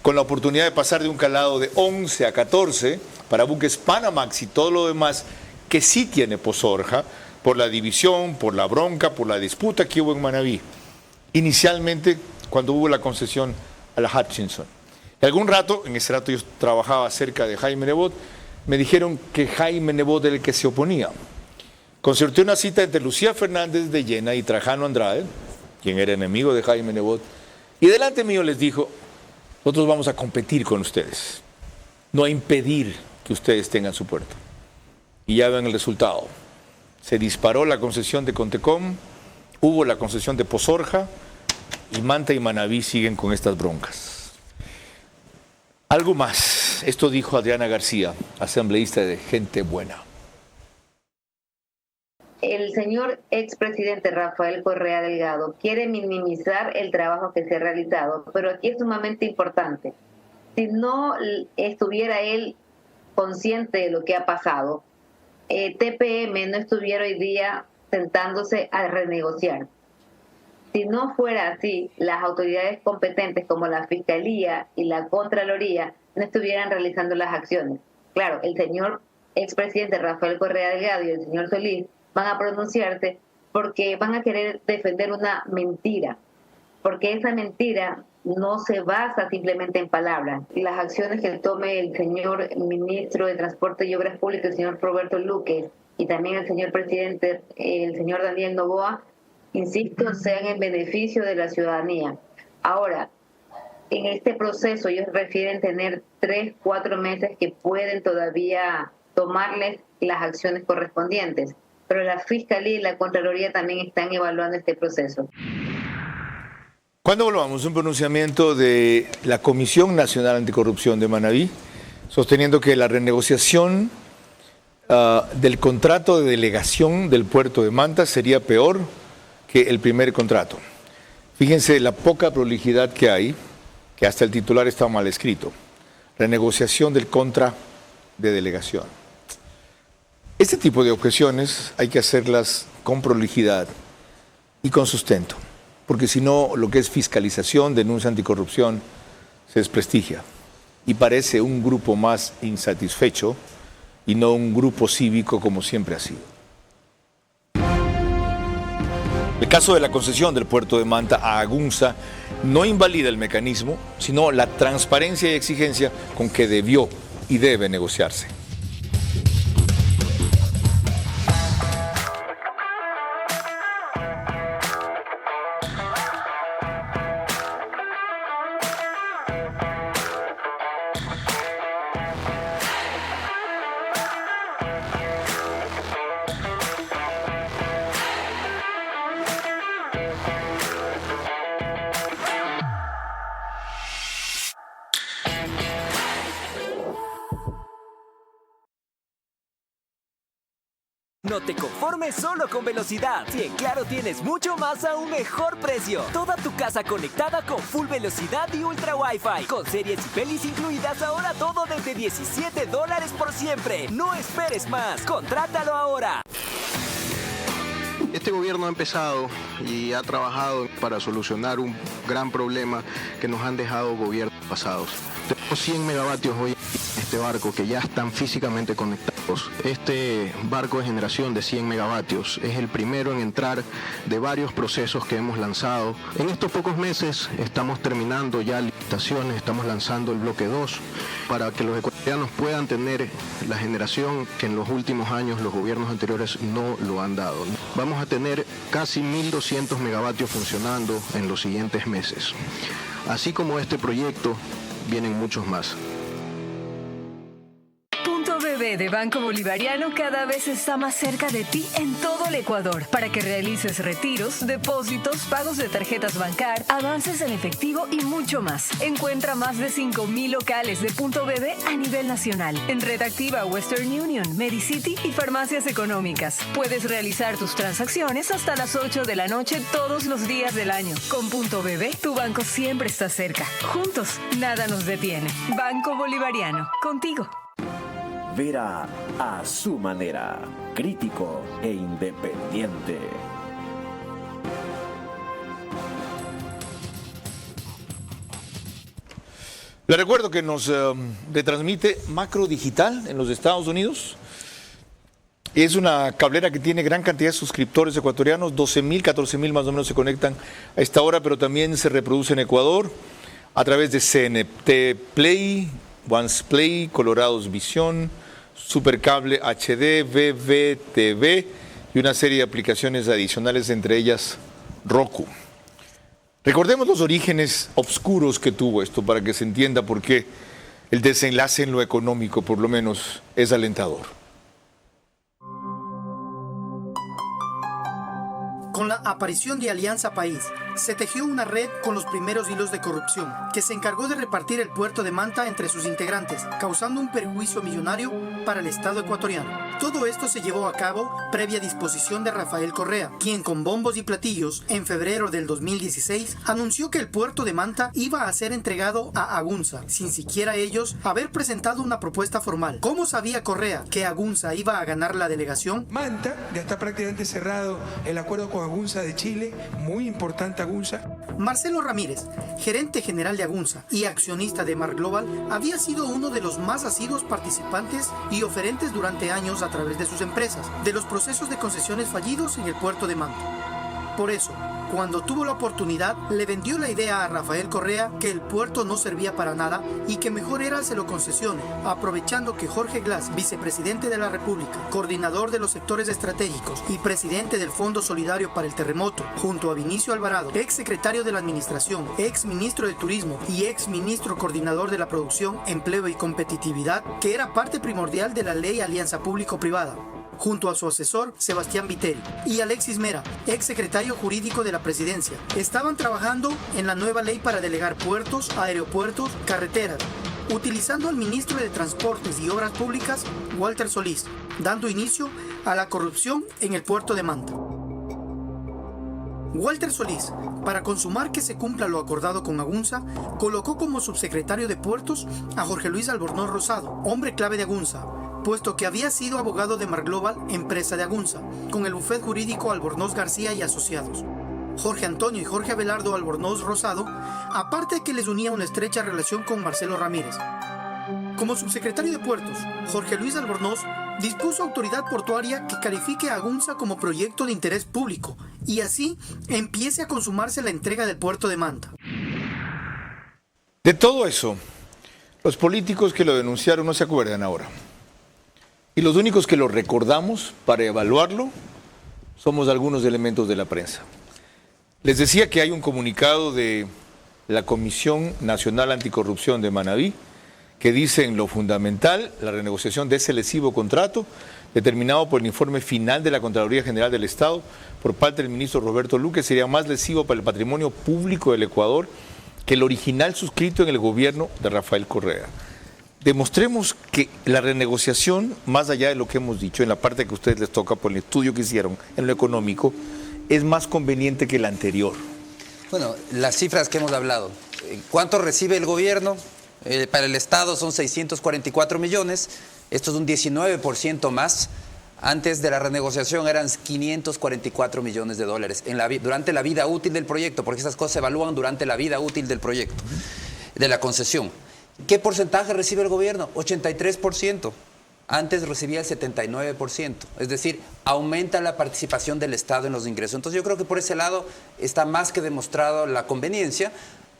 S9: con la oportunidad de pasar de un calado de 11 a 14 para buques Panamax y todo lo demás, que sí tiene Posorja, por la división, por la bronca, por la disputa que hubo en Manabí. Inicialmente, cuando hubo la concesión a la Hutchinson. Y algún rato, en ese rato yo trabajaba cerca de Jaime Nebot, me dijeron que Jaime Nebot era el que se oponía. Concerté una cita entre Lucía Fernández de Llena y Trajano Andrade, quien era enemigo de Jaime Nebot, y delante mío les dijo, nosotros vamos a competir con ustedes, no a impedir que ustedes tengan su puerto. Y ya ven el resultado. Se disparó la concesión de Contecón, hubo la concesión de Posorja, y Manta y Manabí siguen con estas broncas. Algo más. Esto dijo Adriana García, asambleísta de Gente Buena.
S15: El señor expresidente Rafael Correa Delgado quiere minimizar el trabajo que se ha realizado, pero aquí es sumamente importante. Si no estuviera él consciente de lo que ha pasado, TPM no estuviera hoy día sentándose a renegociar. Si no fuera así, las autoridades competentes como la Fiscalía y la Contraloría no estuvieran realizando las acciones. Claro, el señor expresidente Rafael Correa Delgado y el señor Solís van a pronunciarse porque van a querer defender una mentira, porque esa mentira no se basa simplemente en palabras. Las acciones que tome el señor ministro de Transporte y Obras Públicas, el señor Roberto Luque, y también el señor presidente, el señor Daniel Noboa, insisto, sean en beneficio de la ciudadanía. Ahora, en este proceso ellos refieren tener 3-4 meses que pueden todavía tomarles las acciones correspondientes, pero la Fiscalía y la Contraloría también están evaluando este proceso.
S9: ¿Cuándo volvamos? Un pronunciamiento de la Comisión Nacional Anticorrupción de Manabí, sosteniendo que la renegociación del contrato de delegación del puerto de Manta sería peor que el primer contrato. Fíjense la poca prolijidad que hay, que hasta el titular está mal escrito. Renegociación del contra de delegación. Este tipo de objeciones hay que hacerlas con prolijidad y con sustento, porque si no, lo que es fiscalización, denuncia anticorrupción, se desprestigia y parece un grupo más insatisfecho y no un grupo cívico como siempre ha sido. El caso de la concesión del puerto de Manta a Agunza no invalida el mecanismo, sino la transparencia y exigencia con que debió y debe negociarse.
S2: No te conformes solo con velocidad. Si en Claro tienes mucho más a un mejor precio. Toda tu casa conectada con full velocidad y ultra Wi-Fi. Con series y pelis incluidas, ahora todo desde $17 por siempre. No esperes más. Contrátalo ahora.
S4: Este gobierno ha empezado y ha trabajado para solucionar un gran problema que nos han dejado gobiernos pasados. Tenemos 100 megavatios hoy en este barco que ya están físicamente conectados. Este barco de generación de 100 megavatios es el primero en entrar de varios procesos que hemos lanzado. En estos pocos meses estamos terminando ya licitaciones, estamos lanzando el bloque 2 para que los ecuatorianos puedan tener la generación que en los últimos años los gobiernos anteriores no lo han dado. Vamos a tener casi 1.200 megavatios funcionando en los siguientes meses. Así como este proyecto, vienen muchos más.
S3: Punto BB de Banco Bolivariano cada vez está más cerca de ti en todo el Ecuador para que realices retiros, depósitos, pagos de tarjetas Bancar, avances en efectivo y mucho más. Encuentra más de 5,000 locales de Punto BB a nivel nacional en Red Activa, Western Union, Medicity y farmacias económicas. Puedes realizar tus transacciones hasta las 8 de la noche todos los días del año. Con Punto BB, tu banco siempre está cerca. Juntos, nada nos detiene. Banco Bolivariano, contigo.
S1: Vera a su manera, crítico e independiente.
S9: Le recuerdo que nos retransmite Macro Digital en los Estados Unidos. Es una cablera que tiene gran cantidad de suscriptores ecuatorianos, 12,000, 14,000 más o menos se conectan a esta hora, pero también se reproduce en Ecuador a través de CNT Play, Once Play, Colorados Visión, Supercable HD, VVTV y una serie de aplicaciones adicionales, entre ellas Roku. Recordemos los orígenes oscuros que tuvo esto para que se entienda por qué el desenlace en lo económico, por lo menos, es alentador.
S16: Con la aparición de Alianza País, se tejió una red con los primeros hilos de corrupción, que se encargó de repartir el puerto de Manta entre sus integrantes, causando un perjuicio millonario para el Estado ecuatoriano. Todo esto se llevó a cabo previa disposición de Rafael Correa, quien con bombos y platillos, en febrero del 2016, anunció que el puerto de Manta iba a ser entregado a Agunza, sin siquiera ellos haber presentado una propuesta formal. ¿Cómo sabía Correa que Agunza iba a ganar la delegación?
S17: Manta ya está prácticamente cerrado el acuerdo con Agunza de Chile, muy importante Agunza.
S16: Marcelo Ramírez, gerente general de Agunza y accionista de Mar Global, había sido uno de los más asiduos participantes y oferentes durante años a través de sus empresas de los procesos de concesiones fallidos en el puerto de Manta. Por eso, cuando tuvo la oportunidad, le vendió la idea a Rafael Correa que el puerto no servía para nada y que mejor era se lo concesione, aprovechando que Jorge Glass, vicepresidente de la República, coordinador de los sectores estratégicos y presidente del Fondo Solidario para el Terremoto, junto a Vinicio Alvarado, ex secretario de la Administración, ex ministro de Turismo y ex ministro coordinador de la Producción, Empleo y Competitividad, que era parte primordial de la ley Alianza Público-Privada, junto a su asesor Sebastián Viteri y Alexis Mera, ex secretario jurídico de la presidencia. Estaban trabajando en la nueva ley para delegar puertos, aeropuertos, carreteras, utilizando al ministro de Transportes y Obras Públicas, Walter Solís, dando inicio a la corrupción en el puerto de Manta. Walter Solís, para consumar que se cumpla lo acordado con Agunza, colocó como subsecretario de Puertos a Jorge Luis Albornoz Rosado, hombre clave de Agunza, puesto que había sido abogado de Mar Global, empresa de Agunza, con el bufet jurídico Albornoz García y Asociados. Jorge Antonio y Jorge Abelardo Albornoz Rosado, aparte de que les unía una estrecha relación con Marcelo Ramírez. Como subsecretario de Puertos, Jorge Luis Albornoz dispuso a autoridad portuaria que califique a Agunza como proyecto de interés público y así empiece a consumarse la entrega del puerto de Manta.
S9: De todo eso, los políticos que lo denunciaron no se acuerdan ahora. Y los únicos que lo recordamos para evaluarlo somos algunos elementos de la prensa. Les decía que hay un comunicado de la Comisión Nacional Anticorrupción de Manabí que dice en lo fundamental, la renegociación de ese lesivo contrato determinado por el informe final de la Contraloría General del Estado por parte del ministro Roberto Luque sería más lesivo para el patrimonio público del Ecuador que el original suscrito en el gobierno de Rafael Correa. Demostremos que la renegociación, más allá de lo que hemos dicho, en la parte que a ustedes les toca por el estudio que hicieron en lo económico, es más conveniente que la anterior.
S11: Bueno, las cifras que hemos hablado. ¿Cuánto recibe el gobierno? Para el Estado son 644 millones. Esto es un 19% más. Antes de la renegociación eran 544 millones de dólares durante la vida útil del proyecto, porque esas cosas se evalúan durante la vida útil del proyecto, de la concesión. ¿Qué porcentaje recibe el gobierno? 83%. Antes recibía el 79%. Es decir, aumenta la participación del Estado en los ingresos. Entonces yo creo que por ese lado está más que demostrado la conveniencia,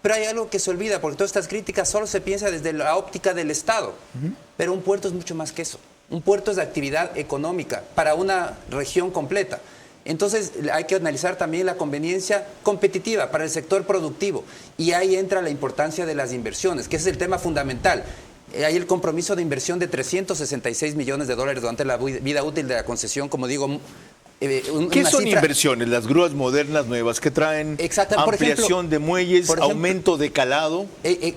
S11: pero hay algo que se olvida, porque todas estas críticas solo se piensa desde la óptica del Estado. Pero un puerto es mucho más que eso. Un puerto es de actividad económica para una región completa. Entonces hay que analizar también la conveniencia competitiva para el sector productivo y ahí entra la importancia de las inversiones, que ese es el tema fundamental. Hay el compromiso de inversión de 366 millones de dólares durante la vida útil de la concesión, como digo.
S9: ¿Qué son inversiones? Las grúas modernas nuevas que traen ampliación de muelles, aumento de calado.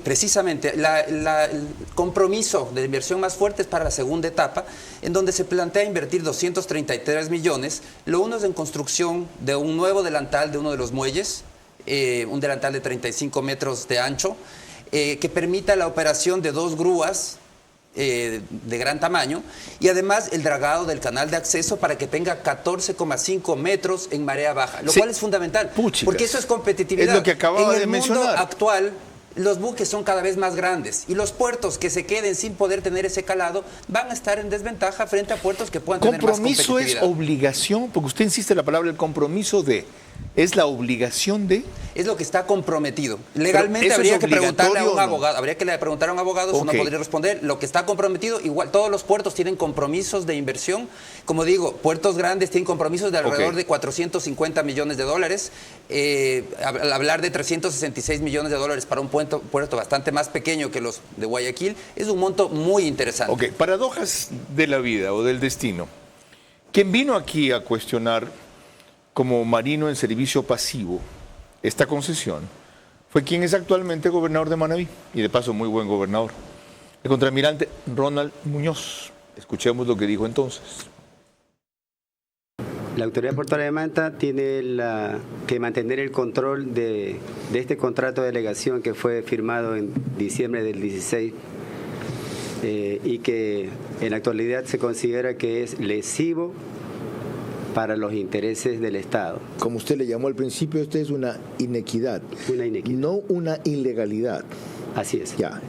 S11: Precisamente, el compromiso de inversión más fuerte es para la segunda etapa, en donde se plantea invertir 233 millones. Lo uno es en construcción de un nuevo delantal de uno de los muelles, un delantal de 35 metros de ancho, que permita la operación de 2 grúas de gran tamaño y además el dragado del canal de acceso para que tenga 14,5 metros en marea baja, lo cual es fundamental, porque eso es competitividad.
S9: Es lo que acababa de mencionar.
S11: En el mundo actual, los buques son cada vez más grandes y los puertos que se queden sin poder tener ese calado van a estar en desventaja frente a puertos que puedan tener más competitividad.
S9: ¿Compromiso es obligación? Porque usted insiste en la palabra el compromiso de... ¿Es la obligación de...?
S11: Es lo que está comprometido. Legalmente habría que preguntarle a un abogado. Habría que preguntar a un abogado, eso no podría responder. Lo que está comprometido, igual todos los puertos tienen compromisos de inversión. Como digo, puertos grandes tienen compromisos de alrededor de 450 millones de dólares. Al hablar de 366 millones de dólares para un puerto bastante más pequeño que los de Guayaquil, es un monto muy interesante.
S9: Ok, paradojas de la vida o del destino. ¿Quién vino aquí a cuestionar como marino en servicio pasivo esta concesión fue quien es actualmente gobernador de Manabí y de paso muy buen gobernador, el contraalmirante Ronald Muñoz? Escuchemos lo que dijo entonces.
S17: La Autoridad Portuaria de Manta tiene que mantener el control de este contrato de delegación que fue firmado en diciembre del 16 y que en la actualidad se considera que es lesivo para los intereses del Estado.
S9: Como usted le llamó al principio, esto es una inequidad.
S17: Una inequidad.
S9: No una ilegalidad.
S17: Así es.
S9: Ya.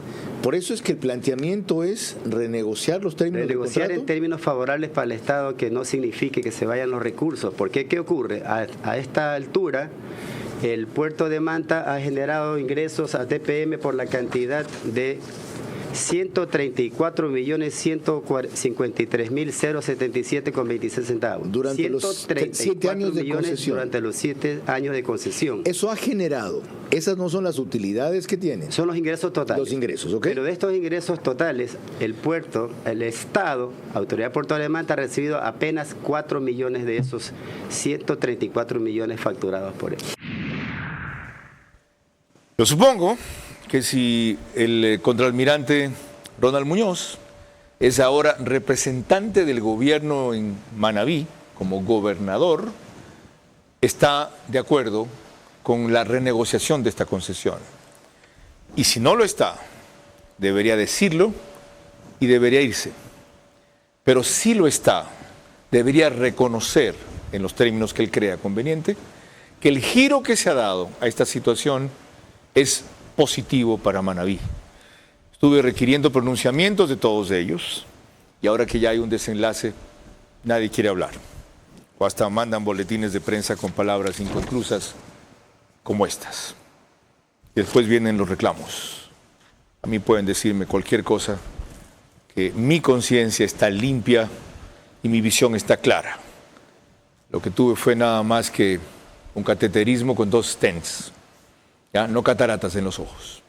S9: Por eso es que el planteamiento es renegociar los términos del contrato.
S17: Renegociar en términos favorables para el Estado, que no signifique que se vayan los recursos. Porque ¿qué ocurre? A esta altura, el puerto de Manta ha generado ingresos a TPM por la cantidad de 134.153.077,26 centavos.
S9: Durante los 7 años de concesión.
S17: Durante los 7 años de concesión.
S9: Eso ha generado. Esas no son las utilidades que tienen.
S17: Son los ingresos totales.
S9: Los ingresos, ¿ok?
S17: Pero de estos ingresos totales, el puerto, el Estado, Autoridad Portuaria de Manta, ha recibido apenas 4 millones de esos 134 millones facturados por él.
S9: Yo supongo que si el contraalmirante Ronald Muñoz es ahora representante del gobierno en Manabí, como gobernador, está de acuerdo con la renegociación de esta concesión. Y si no lo está, debería decirlo y debería irse. Pero si lo está, debería reconocer, en los términos que él crea conveniente, que el giro que se ha dado a esta situación es positivo para Manabí. Estuve requiriendo pronunciamientos de todos ellos y ahora que ya hay un desenlace, nadie quiere hablar. O hasta mandan boletines de prensa con palabras inconclusas como estas. Y después vienen los reclamos. A mí pueden decirme cualquier cosa, que mi conciencia está limpia y mi visión está clara. Lo que tuve fue nada más que un cateterismo con 2 stents. ¿Ya? No cataratas en los ojos.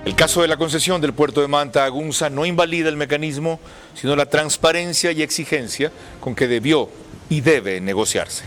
S9: El caso de la concesión del puerto de Manta a Agunza no invalida el mecanismo, sino la transparencia y exigencia con que debió y debe negociarse.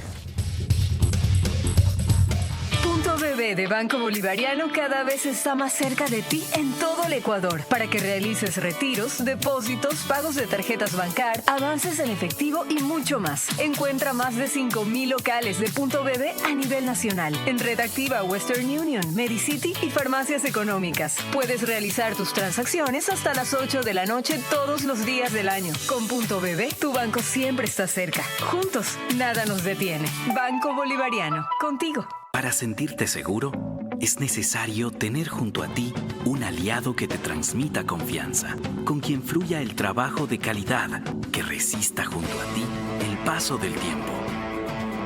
S3: Punto BB de Banco Bolivariano cada vez está más cerca de ti en todo el Ecuador para que realices retiros, depósitos, pagos de tarjetas Bancar, avances en efectivo y mucho más. Encuentra más de 5,000 locales de Punto BB a nivel nacional en Red Activa, Western Union, Medicity y farmacias económicas. Puedes realizar tus transacciones hasta las 8 de la noche todos los días del año. Con Punto BB, tu banco siempre está cerca. Juntos, nada nos detiene. Banco Bolivariano, contigo.
S7: Para sentirte seguro, es necesario tener junto a ti un aliado que te transmita confianza, con quien fluya el trabajo de calidad, que resista junto a ti el paso del tiempo.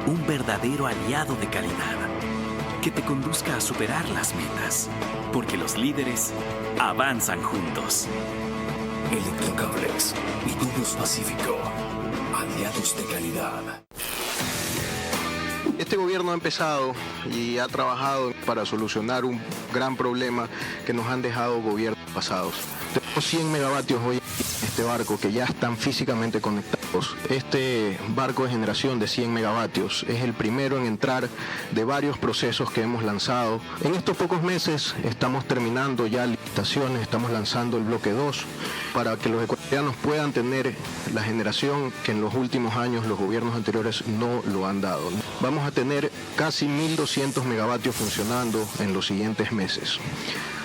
S7: Un verdadero aliado de calidad, que te conduzca a superar las metas, porque los líderes avanzan juntos.
S8: Electrocables y Tubos Pacífico, aliados de calidad.
S4: Este gobierno ha empezado y ha trabajado para solucionar un gran problema que nos han dejado gobiernos pasados. Tenemos 100 megavatios hoy en este barco que ya están físicamente conectados. Este barco de generación de 100 megavatios es el primero en entrar de varios procesos que hemos lanzado. En estos pocos meses estamos terminando ya licitaciones, estamos lanzando el bloque 2 para que los ecuatorianos puedan tener la generación que en los últimos años los gobiernos anteriores no lo han dado. Vamos a tener casi 1.200 megavatios funcionando en los siguientes meses.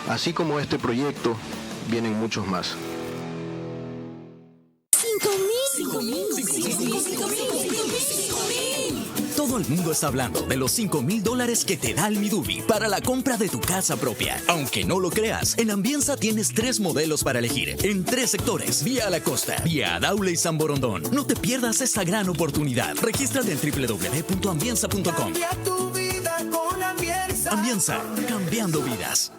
S4: Así como este proyecto, vienen muchos más.
S5: Todo el mundo está hablando de los $5,000 que te da el Midubi para la compra de tu casa propia. Aunque no lo creas, en Ambienza tienes 3 modelos para elegir, en 3 sectores, vía La Costa, vía Daule y San Borondón. No te pierdas esta gran oportunidad. Regístrate en www.ambienza.com.
S6: Cambia tu vida con Ambienza.
S5: Ambienza, cambiando vidas.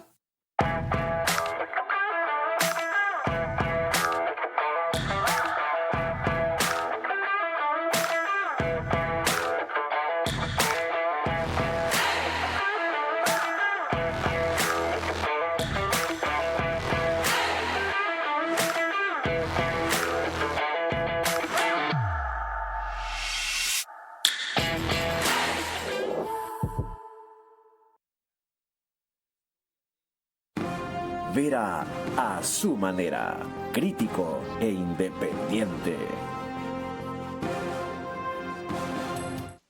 S1: Verá a su manera, crítico e independiente.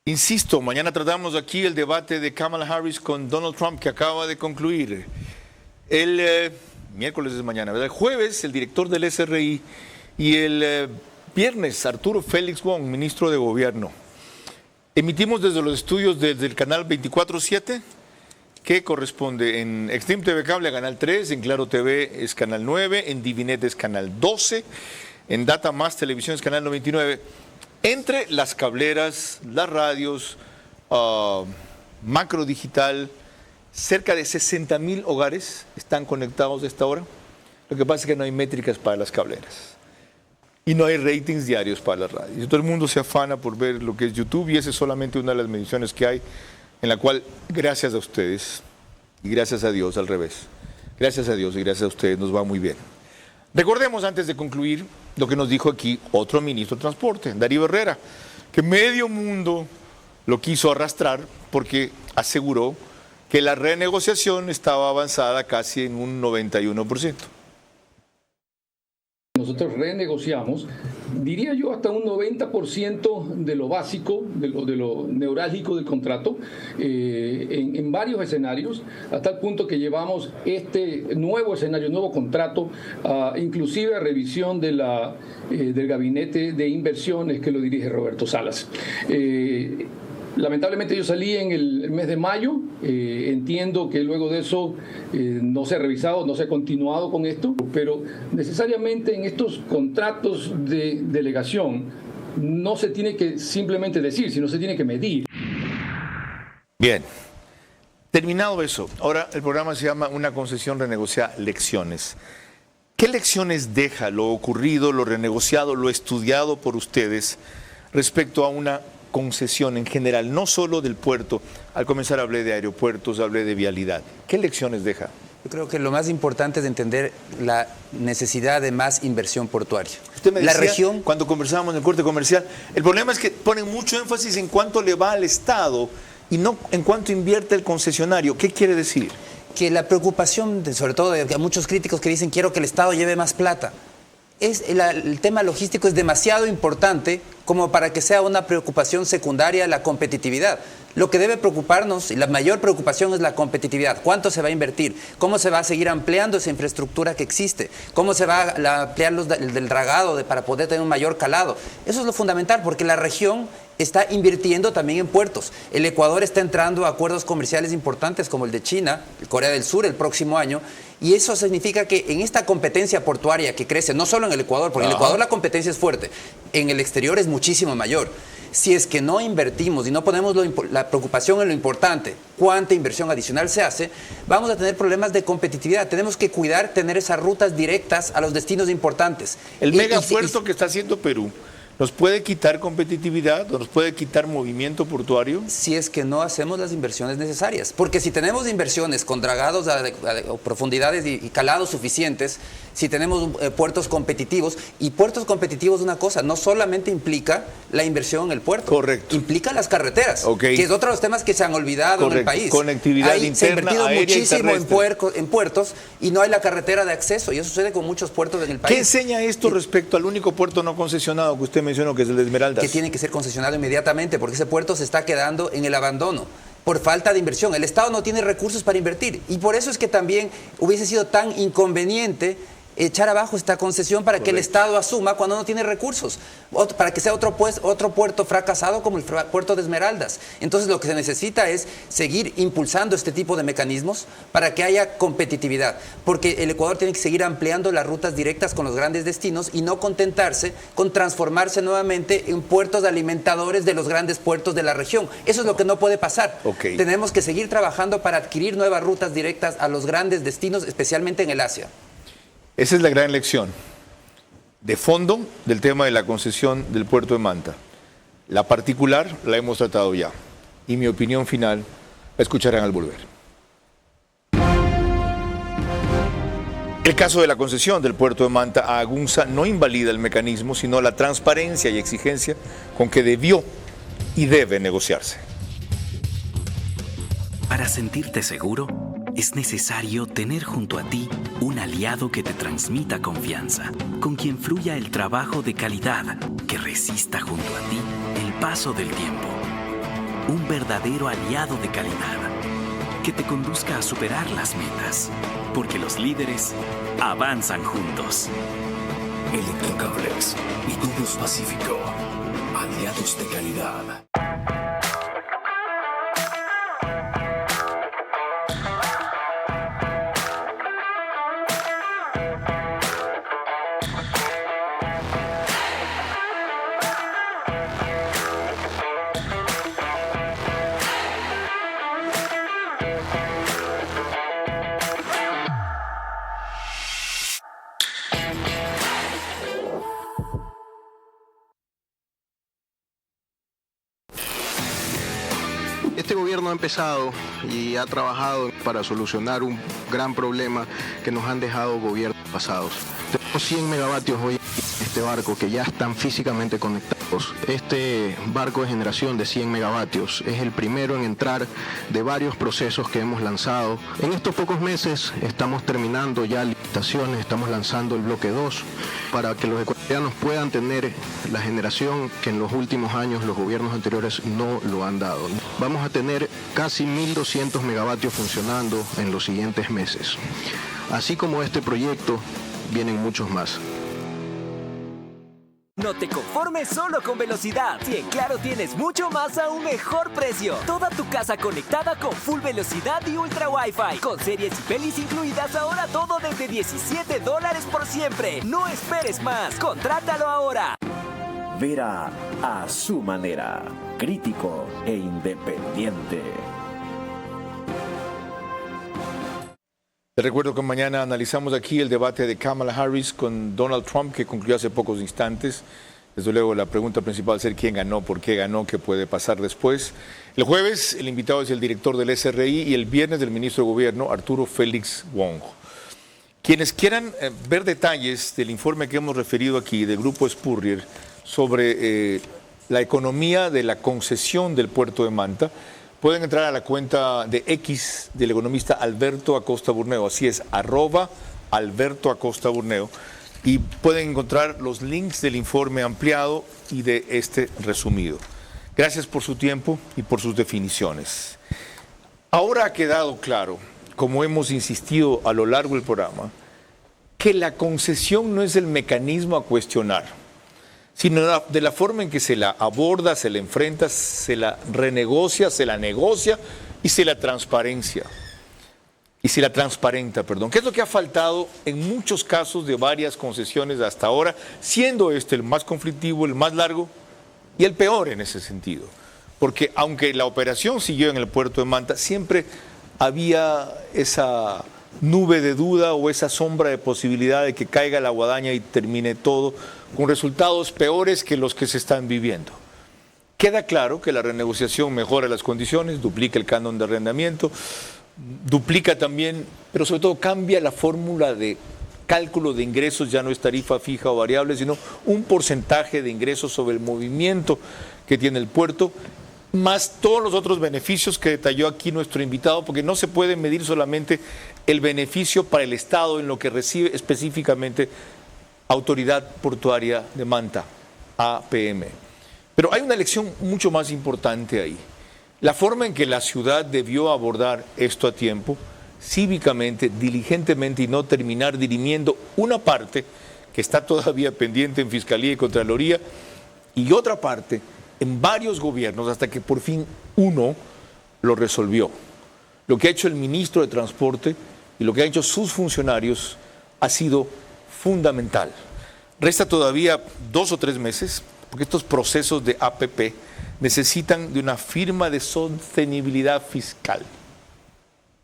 S9: Insisto, mañana tratamos aquí el debate de Kamala Harris con Donald Trump que acaba de concluir. El miércoles es mañana, ¿verdad? El jueves, el director del SRI y el Viernes, Arturo Félix Wong, ministro de Gobierno. Emitimos desde los estudios desde el canal 24/7, que corresponde en Extreme TV Cable a Canal 3, en Claro TV es Canal 9, en Divinet es Canal 12, en Data Más Televisión es Canal 99. Entre las cableras, las radios, Macro Digital, cerca de 60,000 hogares están conectados a esta hora. Lo que pasa es que no hay métricas para las cableras y no hay ratings diarios para las radios. Todo el mundo se afana por ver lo que es YouTube y esa es solamente una de las mediciones que hay, en la cual, gracias a ustedes y gracias a Dios, al revés, gracias a Dios y gracias a ustedes nos va muy bien. Recordemos antes de concluir lo que nos dijo aquí otro ministro de Transporte, Darío Herrera, que medio mundo lo quiso arrastrar porque aseguró que la renegociación estaba avanzada casi en un 91%.
S18: Nosotros renegociamos, diría yo, hasta un 90% de lo básico, de lo neurálgico del contrato, en varios escenarios, hasta el punto que llevamos este nuevo escenario, nuevo contrato, inclusive a revisión del gabinete de inversiones que lo dirige Roberto Salas. Lamentablemente yo salí en el mes de mayo, entiendo que luego de eso no se ha revisado, no se ha continuado con esto, pero necesariamente en estos contratos de delegación no se tiene que simplemente decir, sino se tiene que medir.
S9: Bien, terminado eso, ahora el programa se llama Una concesión renegociada, lecciones. ¿Qué lecciones deja lo ocurrido, lo renegociado, lo estudiado por ustedes respecto a una concesión en general, no solo del puerto? Al comenzar hablé de aeropuertos, hablé de vialidad. ¿Qué lecciones deja?
S11: Yo creo que lo más importante es entender la necesidad de más inversión portuaria.
S9: Usted me decía, cuando conversábamos en el corte comercial, el problema es que ponen mucho énfasis en cuánto le va al Estado y no en cuánto invierte el concesionario. ¿Qué quiere decir?
S11: Que la preocupación, sobre todo de muchos críticos que dicen quiero que el Estado lleve más plata, el tema logístico es demasiado importante como para que sea una preocupación secundaria la competitividad. Lo que debe preocuparnos, y la mayor preocupación, es la competitividad. ¿Cuánto se va a invertir? ¿Cómo se va a seguir ampliando esa infraestructura que existe? ¿Cómo se va a ampliar el dragado para poder tener un mayor calado? Eso es lo fundamental, porque la región está invirtiendo también en puertos. El Ecuador está entrando a acuerdos comerciales importantes como el de China, Corea del Sur el próximo año, y eso significa que en esta competencia portuaria que crece, no solo en el Ecuador, porque en el Ecuador la competencia es fuerte, en el exterior es muchísimo mayor. Si es que no invertimos y no ponemos la preocupación en lo importante, cuánta inversión adicional se hace, vamos a tener problemas de competitividad. Tenemos que cuidar tener esas rutas directas a los destinos importantes.
S9: El megapuerto que está haciendo Perú, ¿nos puede quitar competitividad o nos puede quitar movimiento portuario?
S11: Si es que no hacemos las inversiones necesarias. Porque si tenemos inversiones con dragados a profundidades y calados suficientes, si tenemos puertos competitivos, y puertos competitivos una cosa, no solamente implica la inversión en el puerto.
S9: Correcto.
S11: Implica las carreteras, que es otro de los temas que se han olvidado en el país.
S9: Conectividad interna,
S11: se ha invertido muchísimo
S9: y
S11: en puertos y no hay la carretera de acceso, y eso sucede con muchos puertos en el país.
S9: ¿Qué enseña esto respecto al único puerto no concesionado que usted mencionó, que es el de Esmeraldas?
S11: Que tiene que ser concesionado inmediatamente, porque ese puerto se está quedando en el abandono por falta de inversión. El Estado no tiene recursos para invertir, y por eso es que también hubiese sido tan inconveniente echar abajo esta concesión para que el Estado asuma cuando no tiene recursos, para que sea otro puerto fracasado como el puerto de Esmeraldas. Entonces lo que se necesita es seguir impulsando este tipo de mecanismos para que haya competitividad, porque el Ecuador tiene que seguir ampliando las rutas directas con los grandes destinos y no contentarse con transformarse nuevamente en puertos alimentadores de los grandes puertos de la región. Eso es lo que no puede pasar. Tenemos que seguir trabajando para adquirir nuevas rutas directas a los grandes destinos, especialmente en el Asia.
S9: Esa es la gran lección de fondo del tema de la concesión del puerto de Manta. La particular la hemos tratado ya, y mi opinión final la escucharán al volver. El caso de la concesión del puerto de Manta a Agunza no invalida el mecanismo, sino la transparencia y exigencia con que debió y debe negociarse.
S7: Para sentirte seguro, es necesario tener junto a ti un aliado que te transmita confianza, con quien fluya el trabajo de calidad, que resista junto a ti el paso del tiempo. Un verdadero aliado de calidad, que te conduzca a superar las metas, porque los líderes avanzan juntos.
S8: Electrocables y Cruz Pacífico, aliados de calidad.
S4: Este gobierno ha empezado y ha trabajado para solucionar un gran problema que nos han dejado gobiernos pasados. Tenemos 100 megavatios hoy en este barco que ya están físicamente conectados. Este barco de generación de 100 megavatios es el primero en entrar de varios procesos que hemos lanzado. En estos pocos meses estamos terminando ya licitaciones, estamos lanzando el bloque 2 para que los ecuatorianos puedan tener la generación que en los últimos años los gobiernos anteriores no lo han dado. Vamos a tener casi 1.200 megavatios funcionando en los siguientes meses. Así como este proyecto, vienen muchos más.
S2: No te conformes solo con velocidad. Si en Claro tienes mucho más a un mejor precio. Toda tu casa conectada con full velocidad y ultra Wi-Fi. Con series y pelis incluidas, ahora todo desde $17 por siempre. No esperes más. Contrátalo ahora.
S1: Vera a su manera. Crítico e independiente.
S9: Te recuerdo que mañana analizamos aquí el debate de Kamala Harris con Donald Trump, que concluyó hace pocos instantes. Desde luego la pregunta principal va a ser quién ganó, por qué ganó, qué puede pasar después. El jueves el invitado es el director del SRI y el viernes el ministro de Gobierno, Arturo Félix Wong. Quienes quieran ver detalles del informe que hemos referido aquí del Grupo Spurrier sobre la economía de la concesión del puerto de Manta, pueden entrar a la cuenta de X del economista Alberto Acosta Burneo, así es, @Alberto Acosta Burneo, y pueden encontrar los links del informe ampliado y de este resumido. Gracias por su tiempo y por sus definiciones. Ahora ha quedado claro, como hemos insistido a lo largo del programa, que la concesión no es el mecanismo a cuestionar, sino de la forma en que se la aborda, se la enfrenta, se la renegocia, se la negocia y se la transparenta, ¿Qué es lo que ha faltado en muchos casos de varias concesiones hasta ahora, siendo este el más conflictivo, el más largo y el peor en ese sentido? Porque aunque la operación siguió en el puerto de Manta, siempre había esa nube de duda o esa sombra de posibilidad de que caiga la guadaña y termine todo con resultados peores que los que se están viviendo. Queda claro que la renegociación mejora las condiciones, duplica el canon de arrendamiento, duplica también, pero sobre todo cambia la fórmula de cálculo de ingresos, ya no es tarifa fija o variable, sino un porcentaje de ingresos sobre el movimiento que tiene el puerto, más todos los otros beneficios que detalló aquí nuestro invitado, porque no se puede medir solamente el beneficio para el Estado en lo que recibe específicamente Autoridad Portuaria de Manta, APM. Pero hay una lección mucho más importante ahí. La forma en que la ciudad debió abordar esto a tiempo, cívicamente, diligentemente, y no terminar dirimiendo una parte que está todavía pendiente en Fiscalía y Contraloría, y otra parte en varios gobiernos, hasta que por fin uno lo resolvió. Lo que ha hecho el ministro de Transporte y lo que han hecho sus funcionarios ha sido fundamental. Resta todavía 2 o 3 meses, porque estos procesos de APP necesitan de una firma de sostenibilidad fiscal.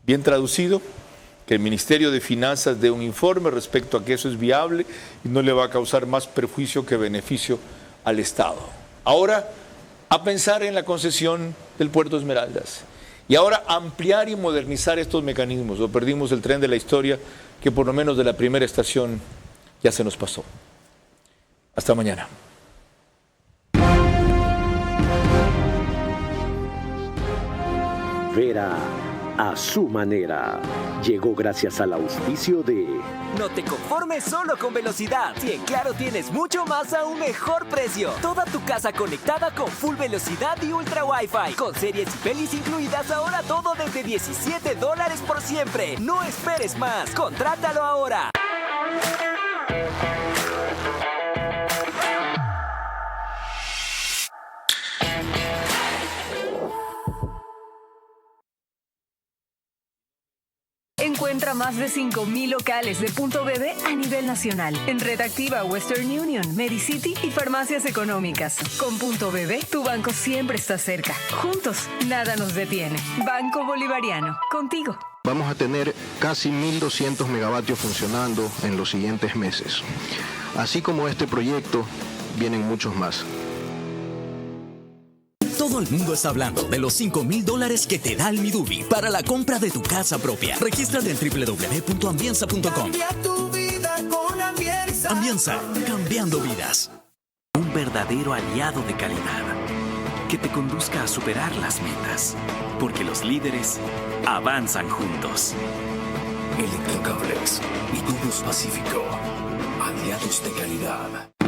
S9: Bien traducido, que el Ministerio de Finanzas dé un informe respecto a que eso es viable y no le va a causar más perjuicio que beneficio al Estado. Ahora, a pensar en la concesión del Puerto Esmeraldas. Y ahora ampliar y modernizar estos mecanismos. O perdimos el tren de la historia que por lo menos de la primera estación ya se nos pasó. Hasta mañana.
S1: Vera a su manera. Llegó gracias al auspicio de...
S2: No te conformes solo con velocidad. Si en Claro tienes mucho más a un mejor precio. Toda tu casa conectada con full velocidad y ultra Wi-Fi. Con series y pelis incluidas, ahora todo desde $17 por siempre. No esperes más. Contrátalo ahora.
S3: Encuentra más de 5,000 locales de Punto BB a nivel nacional. En Red Activa, Western Union, Medicity y farmacias económicas. Con Punto BB, tu banco siempre está cerca. Juntos, nada nos detiene. Banco Bolivariano, contigo.
S4: Vamos a tener casi 1.200 megavatios funcionando en los siguientes meses. Así como este proyecto, vienen muchos más.
S5: Todo el mundo está hablando de los $5,000 que te da el Midubi para la compra de tu casa propia. Regístrate en www.ambienza.com.
S6: Cambia tu vida con Ambienza.
S5: Ambienza, cambiando vidas.
S7: Un verdadero aliado de calidad que te conduzca a superar las metas, porque los líderes avanzan juntos.
S8: Electrocables y Tubos Pacífico, aliados de calidad.